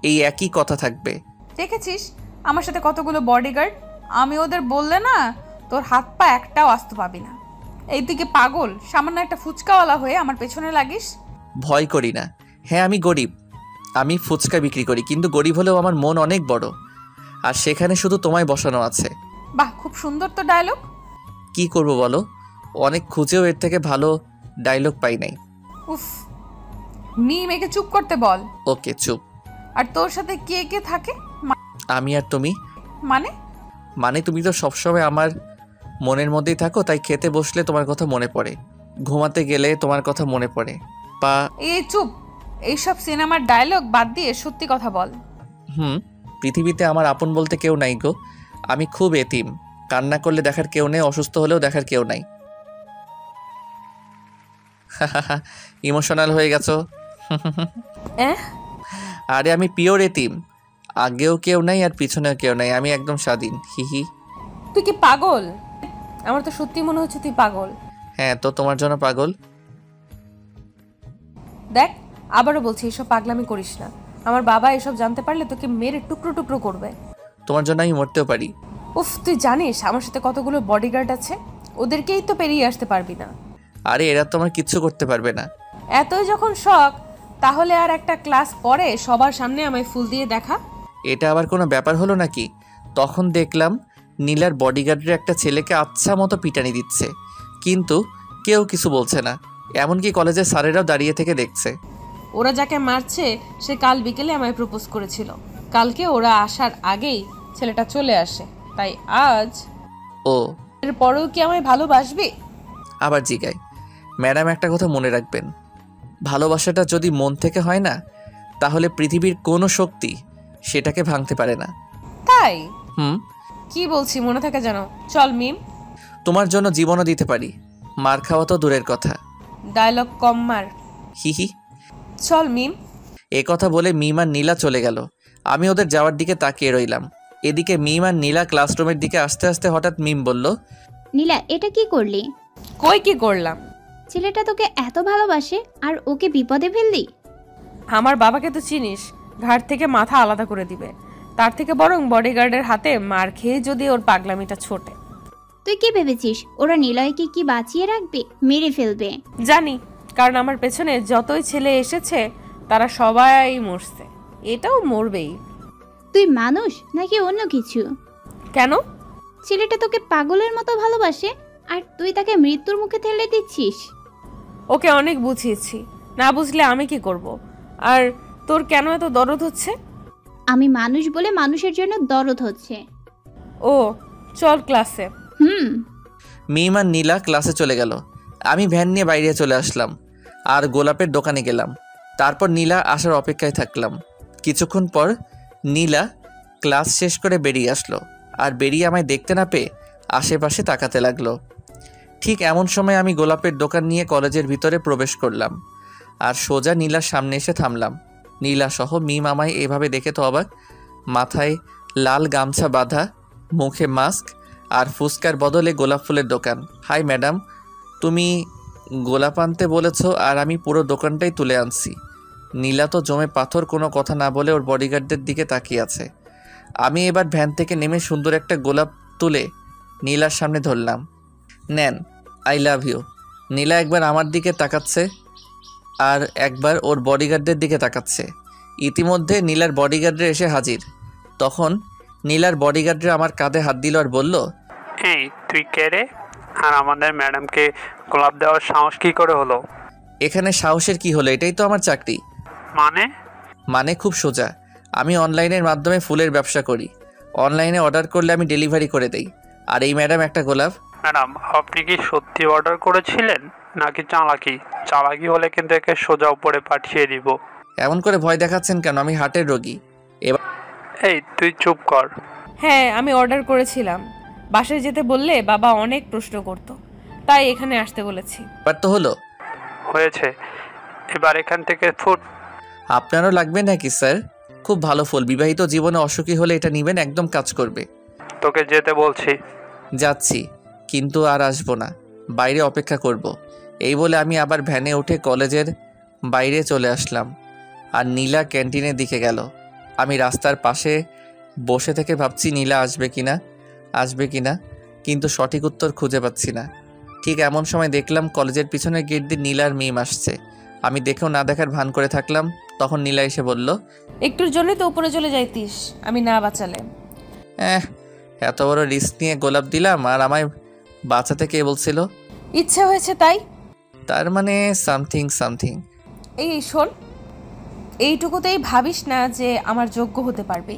এই একই কথা থাকবে। দেখেছিস আমার সাথে কতগুলো বডিগার্ড, আমি ওদের বললে না তোর হাত পা একটাও আস্ত পাবি না। এই তুই কি পাগল? সামান্য একটা ফুচকাওয়ালা হয়ে আমার পেছনে লাগিস? ভয় করি না। হ্যাঁ আমি গরিব, আমি ফুচকা বিক্রি করি, কিন্তু গরিব হলেও আমার মন অনেক বড়, আর সেখানে শুধু তোমায় বসানো আছে। বাহ, খুব সুন্দর তো ডায়লগ। কি করব বলো, অনেক খুঁজেও এর থেকে ভালো ডায়লগ পাই নাই। উফ, মেয়েকে চুপ করতে বল। ওকে চুপ। আর তোর সাথে কে কে থাকে? আমি আর তুমি? মানে? মানে তুমি তো সবসময় আমার মনের মধ্যেই থাকো, তাই খেতে বসলে তোমার কথা মনে পড়ে, ঘুমাতে গেলে তোমার কথা মনে পড়ে। পা এই চুপ, এইসব সিনেমার ডায়লগ বাদ দিয়ে সত্যি কথা বল। পৃথিবীতে আমার আপন বলতে কেউ নাই গো। আমি খুব এতিম, কান্না করলে দেখার কেউ নেই, অসুস্থ হলেও দেখার কেউ নাই। ইমোশনাল হয়ে গেছো? আরে আমি পিওর এতিম, আগেও কেউ নাই আর পিছনেও কেউ নাই, আমি একদম স্বাধীন। হিহি। তুই কি পাগল? আমার তো সত্যি মনে হচ্ছে তুই পাগল। হ্যাঁ তো তোমার জন্য পাগল। দেখ, আবারও বলছি এসব পাগলামি করিস না। আমার বাবা এসব জানতে পারলে তোকে মেরে টুকরো টুকরো করবে। তোমার জন্য আমি মরতেও পারি। উফ, তুই জানিস আমার সাথে কতগুলো বডিগার্ড আছে, ওদেরকেই তো পেরিয়ে আসতে পারবি না। আরে এরা তো আমার কিচ্ছু করতে পারবে না। এতই যখন শখ, তাহলে আর একটা ক্লাস পরে সবার সামনে আমায় ফুল দিয়ে দেখা। এটা আবার কোনো ব্যাপার হলো নাকি? তখন দেখলাম নীলার বডিগার্ডের একটা ছেলেকে আচ্ছা মতো পিটানি দিচ্ছে, কিন্তু কেউ কিছু বলছে না। এমনকি কলেজের স্যারেরাও দাঁড়িয়ে থেকে দেখছে। ওরা যাকে মারছে সে কাল বিকেলে আমায় প্রপোজ করেছিল। কালকে ওরা আসার আগেই ছেলেটা চলে আসে, তাই আজ। ও এর পরেও কি আমায় ভালোবাসবে? আবার জিগায়। ম্যাডাম, একটা কথা মনে রাখবেন, ভালোবাসাটা যদি মন থেকে হয় না, তাহলে পৃথিবীর কোনো শক্তি সেটাকে ভাঙতে পারে না। তাই? হুম। কি বলছি মনে থাকে জানো? চল মিম। তোমার জন্য জীবনও দিতে পারি, মার খাওয়া তো দূরের কথা। ডায়লগ কম মার। হি হি। চল মিম। এ কথা বলে মিম আর নীলা চলে গেল। আমি ওদের যাওয়ার দিকে তাকিয়ে রইলাম। এদিকে মিম আর নীলা ক্লাসরুমের দিকে আসতে আসতে হঠাৎ মিম বলল, নীলা, এটা কি করলি? কই কি করলাম? ছেলেটা তোকে এত ভালোবাসে আর ওকে বিপদে ফেললি? আমার বাবাকে তো চিনিস, ঘাট থেকে মাথা আলাদা করে দিবে। তার থেকে বরং বডিগার্ডের হাতে মার খেয়ে যদি ওর পাগলামিটা ছোটে। তুই কি ভেবেছিস ওরা নিলয়কে কি বাঁচিয়ে রাখবে? মেরে ফেলবে। জানি, কারণ আমার পেছনে যতই ছেলে এসেছে তারা সবাই মরছে, এটাও মরবেই। তুই মানুষ নাকি অন্য কিছু? কেন? ছেলেটা তোকে পাগলের মতো ভালোবাসে আর তুই তাকে মৃত্যুর মুখে ঠেলে দিচ্ছিস। ওকে অনেক বুঝিয়েছি, না বুঝলে আমি কি করব? আর তোর কেন এত দরদ হচ্ছে? আমি মানুষ বলে মানুষের জন্য দরদ হচ্ছে। ও চল ক্লাসে। মিম আর নীলা ক্লাসে চলে গেল। আমি ভ্যান নিয়ে বাইরে চলে আসলাম আর গোলাপের দোকানে গেলাম। তারপর নীলা আসার অপেক্ষায় থাকলাম। কিছুক্ষণ পর নীলা ক্লাস শেষ করে বেরিয়ে আসলো, আর বেরিয়ে আমায় দেখতে না পেয়ে আশেপাশে তাকাতে লাগলো। ঠিক এমন সময় আমি গোলাপের দোকান নিয়ে কলেজের ভিতরে প্রবেশ করলাম আর সোজা নীলার সামনে এসে থামলাম। নীলা সহ মিম আমায় এভাবে দেখে তো অবাক। মাথায় লাল গামছা বাঁধা, মুখে মাস্ক আর ফুসকার বদলে গোলাপ ফুলের দোকান। হাই ম্যাডাম, তুমি গোলাপ আনতে বলেছ আর আমি পুরো দোকানটাই তুলে আনছি। নীলা তো জমে পাথর, কোনো কথা না বলে ওর বডিগার্ডদের দিকে তাকিয়ে আছে। আমি এবার ভ্যান থেকে নেমে সুন্দর একটা গোলাপ তুলে নীলার সামনে ধরলাম। নেন, আই লাভ ইউ। নীলা একবার আমার দিকে তাকাচ্ছে আর একবার ওর বডিগার্ডদের দিকে তাকাচ্ছে। ইতিমধ্যে নীলার বডিগার্ডরা এসে হাজির। তখন নীলার বডিগার্ডরা আমার কাঁধে হাত দিল আর বলল, এই তুই কে রে? আর আমাদের ম্যাডামকে গোলাপ দেওয়ার সাহস কি করে হলো? এখানে সাহসের কি হলো? এটাই তো আমার চাকরি। মানে খুব সোজা। আমি অনলাইনের মাধ্যমে ফুলের ব্যবসা করি। অনলাইনে অর্ডার করলে আমি ডেলিভারি করে দেই। আর এই ম্যাডাম একটা গোলাপ। ম্যাডাম, আপনি কি সত্যি অর্ডার করেছিলেন নাকি চালাকি? চালাকি হলে কিন্তু একে সোজা উপরে পাঠিয়ে দিব। এমন করে ভয় দেখাচ্ছেন কেন? আমি হার্টের রোগী। এবার এই তুই চুপ কর। হ্যাঁ, আমি অর্ডার করেছিলাম। বাসায় যেতে বললে বাবা অনেক প্রশ্ন করত, তাই এখানে আসতে বলেছি। তো হলো? হয়েছে, এবার এখান থেকে ফুট। আপনারও লাগবে নাকি স্যার? খুব ভালো ফুল। বিবাহিত জীবনে অসুখী হলে এটা নেবেন, একদম কাজ করবে। তোকে যেতে বলছি। যাচ্ছি, কিন্তু আর আসবো না, বাইরে অপেক্ষা করব। এই বলে আমি আবার ভ্যানে উঠে কলেজের বাইরে চলে আসলাম আর নীলা ক্যান্টিনের দিকে গেল। আমি রাস্তার পাশে বসে থেকে ভাবছি নীলা আসবে কিনা, কিন্তু সঠিক উত্তর খুঁজে পাচ্ছি না। ঠিক এমন সময় দেখলাম কলেজের পিছনের গেট দিয়ে নীলা আর মিম আসছে। আমি দেখেও না দেখার ভান করে থাকলাম। তখন নীলা এসে বলল, একটুর জন্যই তো উপরে চলে যাইতিস, আমি না বাঁচালে। এত বড় রিস্ক নিয়ে গোলাপ দিলাম আর আমায় বাঁচাতে কে বলছিল? ইচ্ছে হয়েছে তাই। তার মানে সামথিং। এই শোন, এইটুকুতেই ভাবিস না যে আমার যোগ্য হতে পারবে।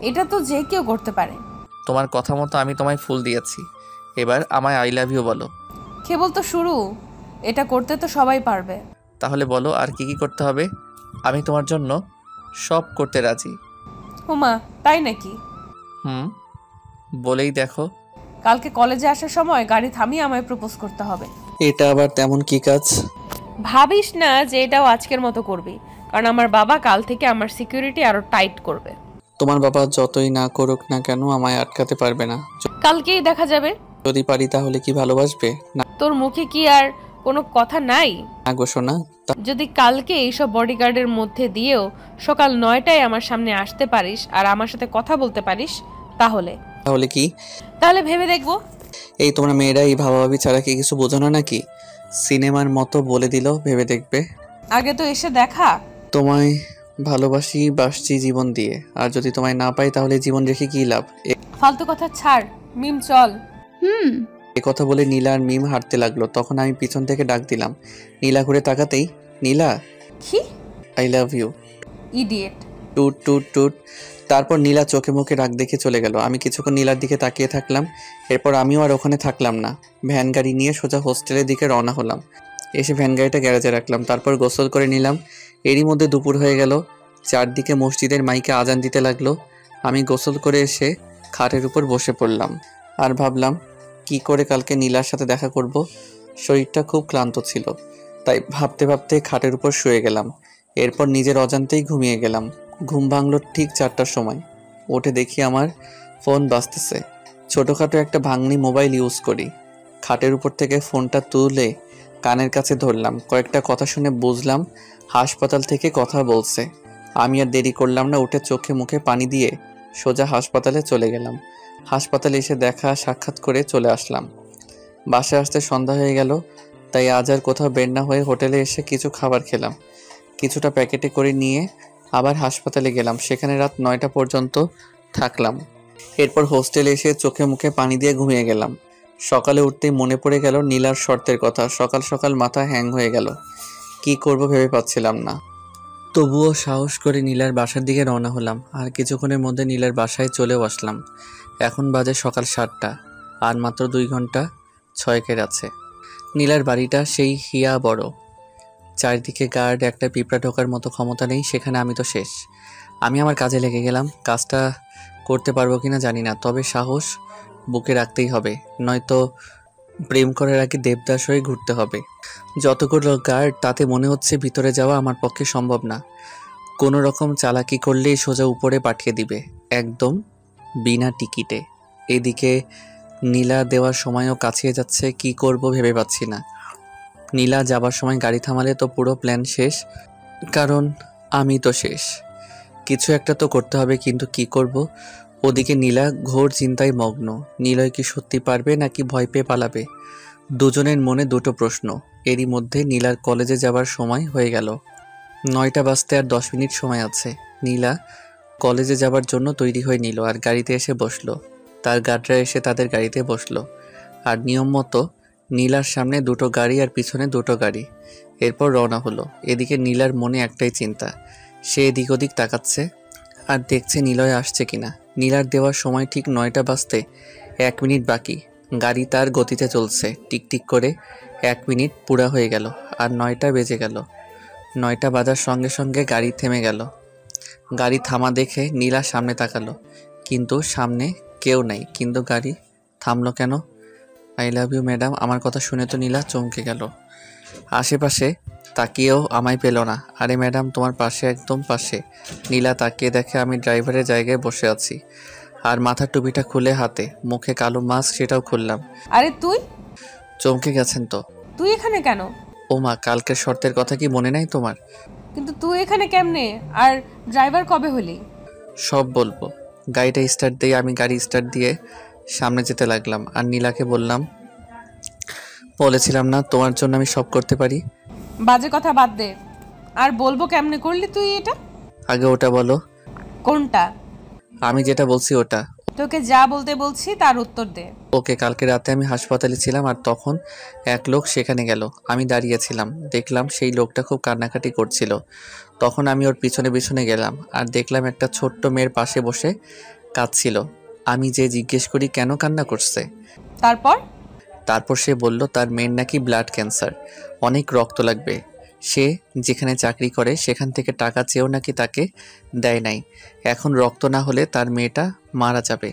এটা তো যে কেউ করতে পারে। তোমার কথা মতো আমি তোমায় ফুল দিয়েছি, এবার আমায় আই লাভ ইউ বলো। কেবল তো শুরু, এটা করতে তো সবাই পারবে। তাহলে বলো আর কি কি করতে হবে? আমি তোমার জন্য সব করতে রাজি। হুমা, তাই নাকি? বলেই দেখো। কালকে কলেজে আসার সময় গাড়ি থামিয়ে আমায় প্রপোজ করতে হবে। এটা আবার তেমন কি কাজ? ভাবিস না যে এটাও আজকের মতো করবি, কারণ আমার বাবা কাল থেকে আমার সিকিউরিটি আরো টাইট করবে। তোমার বাবা যতই না করুক না কেন আমায় আটকাতে পারবে না। কালকেই দেখা যাবে। যদি পারি তাহলে কি ভালোবাসবে না? তোর মুখে কি আর কোনো কথা নাই? না গো সোনা। যদি কালকে এইসব বডিগার্ডের মধ্যে দিয়েও সকাল 9টায় আমার সামনে আসতে পারিস আর আমার সাথে কথা বলতে পারিস, তাহলে কি? তাহলে ভেবে দেখবো। এই তোমরা মেয়েরা এই ভাবাভাবি ছাড়া কি কিছু বোঝো না নাকি? সিনেমার মতো বলে দিল ভেবে দেখবে। আগে তো এসে দেখা, তোমায় ভালোবাসি, বাসছি জীবন দিয়ে। আর যদি তোমায় না পাই তাহলে জীবন রেখে কী লাভ? ফালতু কথা ছাড়, মিম চল। এ কথা বলে নীলা আর মিম হাঁটতে লাগলো। তখন আমি পিছন থেকে ডাক দিলাম। নীলা ঘুরে তাকাতেই, নীলা, কি? I love you. Idiot. Toot toot টুট। তারপর নীলা চোখে মুখে রাগ দেখে চলে গেল। আমি কিছুক্ষণ নীলার দিকে তাকিয়ে থাকলাম। এরপর আমিও আর ওখানে থাকলাম না। ভ্যান গাড়ি নিয়ে সোজা হোস্টেলের দিকে রওনা হলাম। এসে ভ্যান গাড়িটা গ্যারেজে রাখলাম। তারপর গোসল করে নিলাম। এরই মধ্যে দুপুর হয়ে গেল। চারদিকে মসজিদের মাইকে আজান দিতে লাগলো। আমি গোসল করে এসে খাটের উপর বসে পড়লাম আর ভাবলাম কি করে কালকে নীলার সাথে দেখা করব। শরীরটা খুব ক্লান্ত ছিল, তাই ভাবতে ভাবতে খাটের উপর শুয়ে গেলাম। এরপর নিজের অজান্তেই ঘুমিয়ে গেলাম। ঘুম ভাঙল ঠিক 4টার সময়। উঠে দেখি আমার ফোন বাজতেছে। ছোটোখাটো একটা ভাঙনি মোবাইল ইউজ করি। খাটের উপর থেকে ফোনটা তুলে কানের কাছে ধরলাম। কয়েকটা কথা শুনে বুঝলাম হাসপাতাল থেকে কথা বলছে। আমি আর দেরি করলাম না, উঠে চোখে মুখে পানি দিয়ে সোজা হাসপাতালে চলে গেলাম। হাসপাতালে এসে দেখা সাক্ষাৎ করে চলে আসলাম। বাসায় আসতে সন্ধ্যা হয়ে গেল, তাই আজ আর কোথাও বের না হয়ে হোটেলে এসে কিছু খাবার খেলাম। কিছুটা প্যাকেটে করে নিয়ে আবার হাসপাতালে গেলাম। সেখানে রাত 9টা পর্যন্ত থাকলাম। এরপর হোস্টেলে এসে চোখে মুখে পানি দিয়ে ঘুমিয়ে গেলাম। সকালে উঠতেই মনে পড়ে গেল নীলার শর্তের কথা। সকাল সকাল মাথা হ্যাং হয়ে গেল। কি করব ভেবে পাচ্ছিলাম না। তবুও সাহস করে নীলার বাসার দিকে রওনা হলাম। আর কিছুক্ষণের মধ্যে নীলার বাসায় চলেও আসলাম। এখন বাজে সকাল 7টা, আর মাত্র 2 ঘন্টা 6 আছে। নীলার বাড়িটা সেই হিয়া বড়। চারদিকে গার্ড, একটা পিঁপড়া ঢোকার মতো ক্ষমতা নেই সেখানে। আমি তো শেষ। আমি আমার কাজে লেগে গেলাম। কাজটা করতে পারবো কিনা জানি না, তবে সাহস বুকে রাখতেই হবে, নয়তো প্রেম করার আগে দেবদাস হয়ে ঘুরতে হবে। যতগুলো গার্ড, তাতে মনে হচ্ছে ভিতরে যাওয়া আমার পক্ষে সম্ভব না। কোনো রকম চালাকি করলেই সোজা উপরে পাঠিয়ে দিবে, একদম বিনা টিকিটে। এদিকে নীলা দেওয়ার সময়ও কাছিয়ে যাচ্ছে। কি করব ভেবে পাচ্ছি না। নীলা যাবার সময় গাড়ি থামালে তো পুরো প্ল্যান শেষ, কারণ আমি তো শেষ। কিছু একটা তো করতে হবে, কিন্তু কি করব? ওদিকে নীলা ঘোর চিন্তায় মগ্ন। নীলয় কি সত্যি পারবে নাকি ভয় পেয়ে পালাবে? দুজনের মনে দুটো প্রশ্ন। এরই মধ্যে নীলার কলেজে যাবার সময় হয়ে গেল। 9টা বাজতে আর 10 মিনিট সময় আছে। নীলা কলেজে যাবার জন্য তৈরি হয়ে নিল আর গাড়িতে এসে বসলো। তার গার্ডরা এসে তাদের গাড়িতে বসলো। আর নিয়ম মতো নীলার সামনে 2টো গাড়ি আর পিছনে 2টো গাড়ি। এরপর রওনা হলো। এদিকে নীলার মনে একটাই চিন্তা। সে এদিক ওদিক তাকাচ্ছে আর দেখছে নিলয় আসছে কিনা। নীলার দেওয়ার সময় ঠিক 9টা বাজতে 1 মিনিট বাকি। গাড়ি তার গতিতে চলছে। টিকটিক করে 1 মিনিট পুরা হয়ে গেল আর 9টা বেজে গেল। 9টা বাজার সঙ্গে সঙ্গে গাড়ি থেমে গেল। গাড়ি থামা দেখে নীলা সামনে তাকালো, কিন্তু সামনে কেউ নাই। কিন্তু গাড়ি থামলো কেন? I love you madam. আমার কথা শুনে তো নীলা চমকে গেল। আশেপাশে তাকিয়েও আমায় পেল না। আরে ম্যাডাম, তোমার পাশে, একদম পাশে। নীলা তাকিয়ে দেখে আমি ড্রাইভারের জায়গায় বসে আছি আর মাথার টুপিটা খুলে হাতে, মুখে কালো মাস্ক, সেটাও খুললাম। আরে তুই চমকে গেছেন তো? তুই এখানে কেন? ও মা, কালকের শর্তের কথা কি মনে নাই তোমার? কিন্তু তুই এখানে কেমনে? আর ড্রাইভার কবে হলি? সব বলবো। গাড়িটা স্টার্ট দিয়ে আমি গাড়ি স্টার্ট দিয়ে সামনে যেতে লাগলাম আর নীলাকে বললাম, বলেছিলাম না তোমার জন্য আমি সব করতে পারি? বাজে কথা বাদ দে। আর বলবো কেমনে করলি তুই এটা? আগে ওটা বলো। কোনটা? আমি যেটা বলছি ওটা। তোকে যা বলতে বলছি তার উত্তর দে। ওকে, কালকে রাতে আমি হাসপাতালে ছিলাম আর তখন এক লোক সেখানে গেল। আমি দাঁড়িয়েছিলাম, দেখলাম সেই লোকটা খুব কান্নাকাটি করছিল। তখন আমি ওর পিছনে পিছনে গেলাম আর দেখলাম একটা ছোট্ট মেয়ের পাশে বসে কাঁদছিল। আমি যে জিজ্ঞেস করি কেন কান্না করছে। তারপর সে বলল তার মেয়ের নাকি ব্লাড ক্যান্সার, অনেক রক্ত লাগবে। সে যেখানে চাকরি করে সেখান থেকে টাকা চেয়েও নাকি তাকে দেয় নাই। এখন রক্ত না হলে তার মেয়েটা মারা যাবে।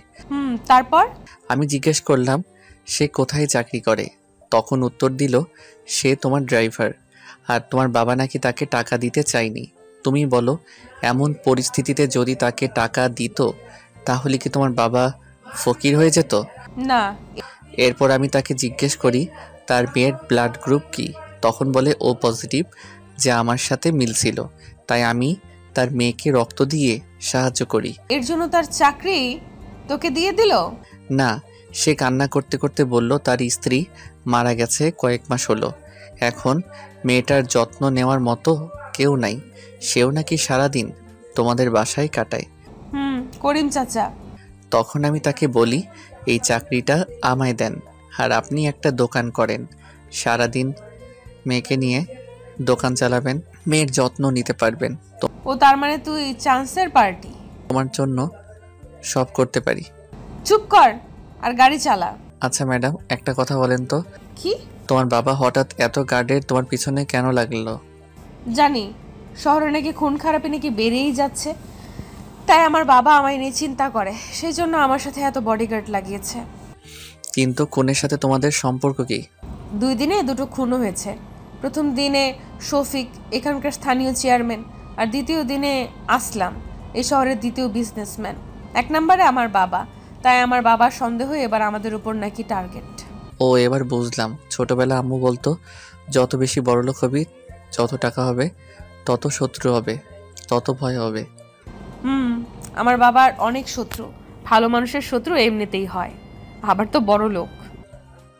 তারপর আমি জিজ্ঞেস করলাম সে কোথায় চাকরি করে। তখন উত্তর দিল সে তোমার ড্রাইভার, আর তোমার বাবা নাকি তাকে টাকা দিতে চায়নি। তুমি বলো, এমন পরিস্থিতিতে যদি তাকে টাকা দিত তাহলে কি তোমার বাবা ফকির হয়ে যেত? না। এরপর আমি তাকে জিজ্ঞেস করি তার মেয়ের ব্লাড গ্রুপ কি। তখন বলে ও পজিটিভ, যা আমার সাথে মিলছিল, তাই আমি তার মেয়েকে রক্ত দিয়ে সাহায্য করি। এর জন্য তার চাকরি তোকে দিয়ে দিল? না, সে কান্না করতে করতে বলল তার স্ত্রী মারা গেছে কয়েক মাস হলো। এখন মেয়েটার যত্ন নেওয়ার মতো কেউ নাই, সেও নাকি সারাদিন তোমাদের বাসায় কাটায়। করিম চাচা। তখন আমি তাকে বলি, এই চাকরিটা আমায় দেন, আর আপনি একটা দোকান করেন, সারাদিন মেয়েকে নিয়ে দোকান চালাবেন, মেয়ের যত্ন নিতে পারবেন, ও তার মানে তুই চান্সের পার্টি? তোমার জন্য সব করতে পারি। চুপ কর আর গাড়ি চালা। আচ্ছা ম্যাডাম, একটা কথা বলেন তো, কি? তোমার বাবা হঠাৎ এত গার্ডের তোমার পিছনে কেন লাগলো? জানি শহরে নাকি খুন খারাপি নাকি বেড়েই যাচ্ছে, তাই আমার বাবা আমায় নিয়ে চিন্তা করে, সেই জন্য আমার সাথে এত বডিগার্ড লাগিয়েছে। কিন্তু খুনের সাথে তোমাদের সম্পর্ক কি? 2 দিনে 2টো খুনও হয়েছে। প্রথম দিনে শফিক, এখানকার স্থানীয় চেয়ারম্যান, আর দ্বিতীয় দিনে আসলাম, এই শহরের দ্বিতীয় বিজনেসম্যান। 1 নম্বরে আমার বাবা, তাই আমার বাবার সন্দেহ এবার আমাদের উপর নাকি টার্গেট। ও এবার বুঝলাম। ছোটবেলা আম্মু বলতো, যত বেশি বড়লোক হবি, যত টাকা হবে, তত শত্রু হবে, তত ভয় হবে। আমার বাবার অনেক শত্রু। ভালো মানুষের শত্রু এমনিতেই হয়, আবার তো বড় লোক।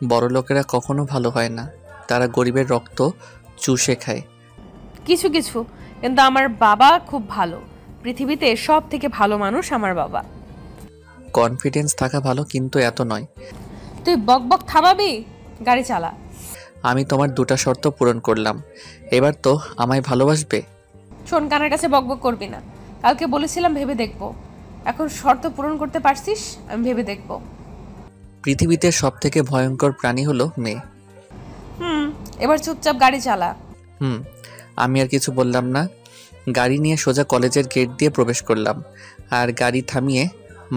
বড় লোকেরা কখনো ভালো হয় না, তারা গরিবের রক্ত চুষে খায়। কিছু কিছু, কিন্তু আমার বাবা খুব ভালো। পৃথিবীতে সব থেকে ভালো মানুষ আমার বাবা। কনফিডেন্স থাকা ভালো, কিন্তু এত নয়। তুই বক বক থামাবি? গাড়ি চালা। আমি তোমার 2টা শর্ত পূরণ করলাম, এবার তো আমায় ভালোবাসবে? শোন, কানের কাছে বক বক করবি না। কালকে বলেছিলাম ভেবে দেখবো, এখন শর্ত পূরণ করতে পারছিস, আমি ভেবে দেখবো। পৃথিবীতে সব থেকে ভয়ঙ্কর প্রাণী হলো মেয়ে। এবার চুপচাপ গাড়ি চালা। আমি আর কিছু বললাম না। গাড়ি নিয়ে সোজা কলেজের গেট দিয়ে প্রবেশ করলাম, আর গাড়ি থামিয়ে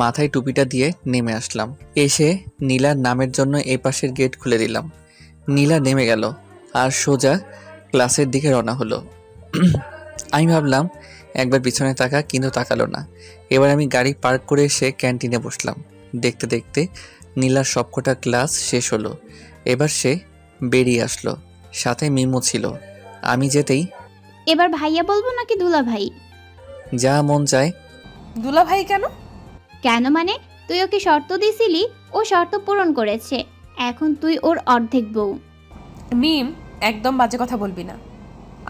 মাথায় টুপিটা দিয়ে নেমে আসলাম। এসে নীলার নামের জন্য এই পাশের গেট খুলে দিলাম। নীলা নেমে গেল আর সোজা ক্লাসের দিকে রওনা হলো। আমি ভাবলাম একবার পিছনে তাকা, কিন্তু তাকালো না। এবার আমি গাড়ি পার্ক করে এসে ক্যান্টিনে বসলাম। দেখতে দেখতে নীলার সবকটা ক্লাস শেষ হলো। এবার সে বেরিয়ে আসলো, সাথে মিমো ছিল। আমি যেতেই, এবার ভাইয়া বলবো নাকি দুলা ভাই? যা মন চায়। দুলা ভাই কেন? কেন মানে, তুই ওকে শর্ত দিছিলি, ও শর্ত পূরণ করেছে, এখন তুই ওর অর্ধেক বউ। মিম, একদম বাজে কথা বলবি না।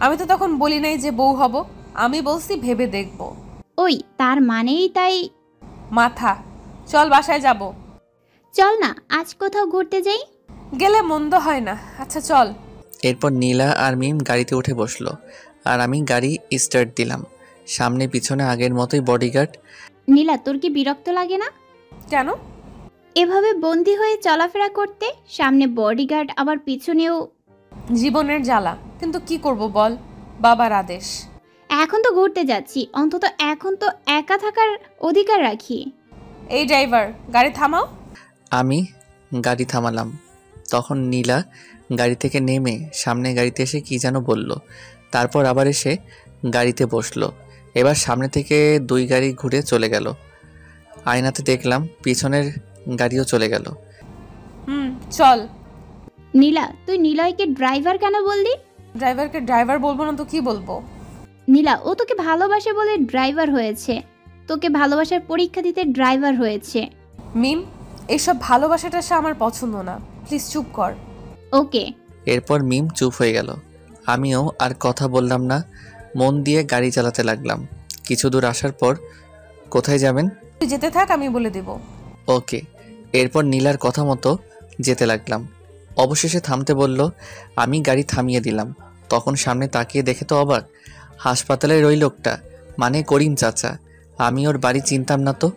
আমি তো তখন বলি নাই যে বউ হব, আমি বলছি ভেবে দেখবো। ওই তার মানেই তাই। মাথা, চল বাসায় যাব। চল না আজ কোথাও ঘুরতে যাই। গেলে মন্দ হয় না। আচ্ছা চল। এরপর নীলা আর মিম গাড়িতে উঠে বসলো, আর আমি গাড়ি স্টার্ট দিলাম। সামনে পিছনে আগের মতোই বডিগার্ড। নীলা, তোর কি বিরক্ত লাগে না কেন? এভাবে বন্দি হয়ে চলাফেরা করতে? সামনে বডিগার্ড, আবার পিছনেও। জীবনের জ্বালা, কিন্তু কি করব বল, বাবার আদেশ। এখন তো ঘুরতে যাচ্ছি, অন্তত এখন তো একা থাকার অধিকার রাখি। এই ড্রাইভার, গাড়ি থামাও। আমি গাড়ি থামালাম। তখন নীলা গাড়ি থেকে নেমে সামনে গাড়িতে এসে কি যেন বলল, তারপর আবার এসে গাড়িতে বসলো। এবার সামনে থেকে 2 গাড়ি ঘুরে চলে গেল। আয়নাতে দেখলাম পিছনের গাড়িও চলে গেল। চল। নীলা, তুই নিলয়কে ড্রাইভার কেন বললি? ড্রাইভারকে ড্রাইভার বলবো না তো কি বলবো? নীলা, ও তোকে ভালোবাসে বলে ড্রাইভার হয়েছে, তোকে ভালোবাসার পরীক্ষা দিতে ড্রাইভার হয়েছে। মিম, এইসব ভালোবাসাটা সে আমার পছন্দ না, প্লিজ চুপ কর। ওকে। এরপর মিম চুপ হয়ে গেল। আমিও আর কথা বললাম না, মন দিয়ে গাড়ি চালাতে লাগলাম। কিছু দূর আসার পর, কোথায় যাবেন? তুই যেতে থাক, আমি বলে দেব। ওকে। এরপর নীলার কথা মতো যেতে লাগলাম। অবশেষে থামতে বলল, আমি গাড়ি থামিয়ে দিলাম। তখন সামনে তাকিয়ে দেখে তো অবাক, হাসপাতালের ওই লোকটা, মানে করিম চাচা। আমি ওর বাড়ি চিনতাম না তো।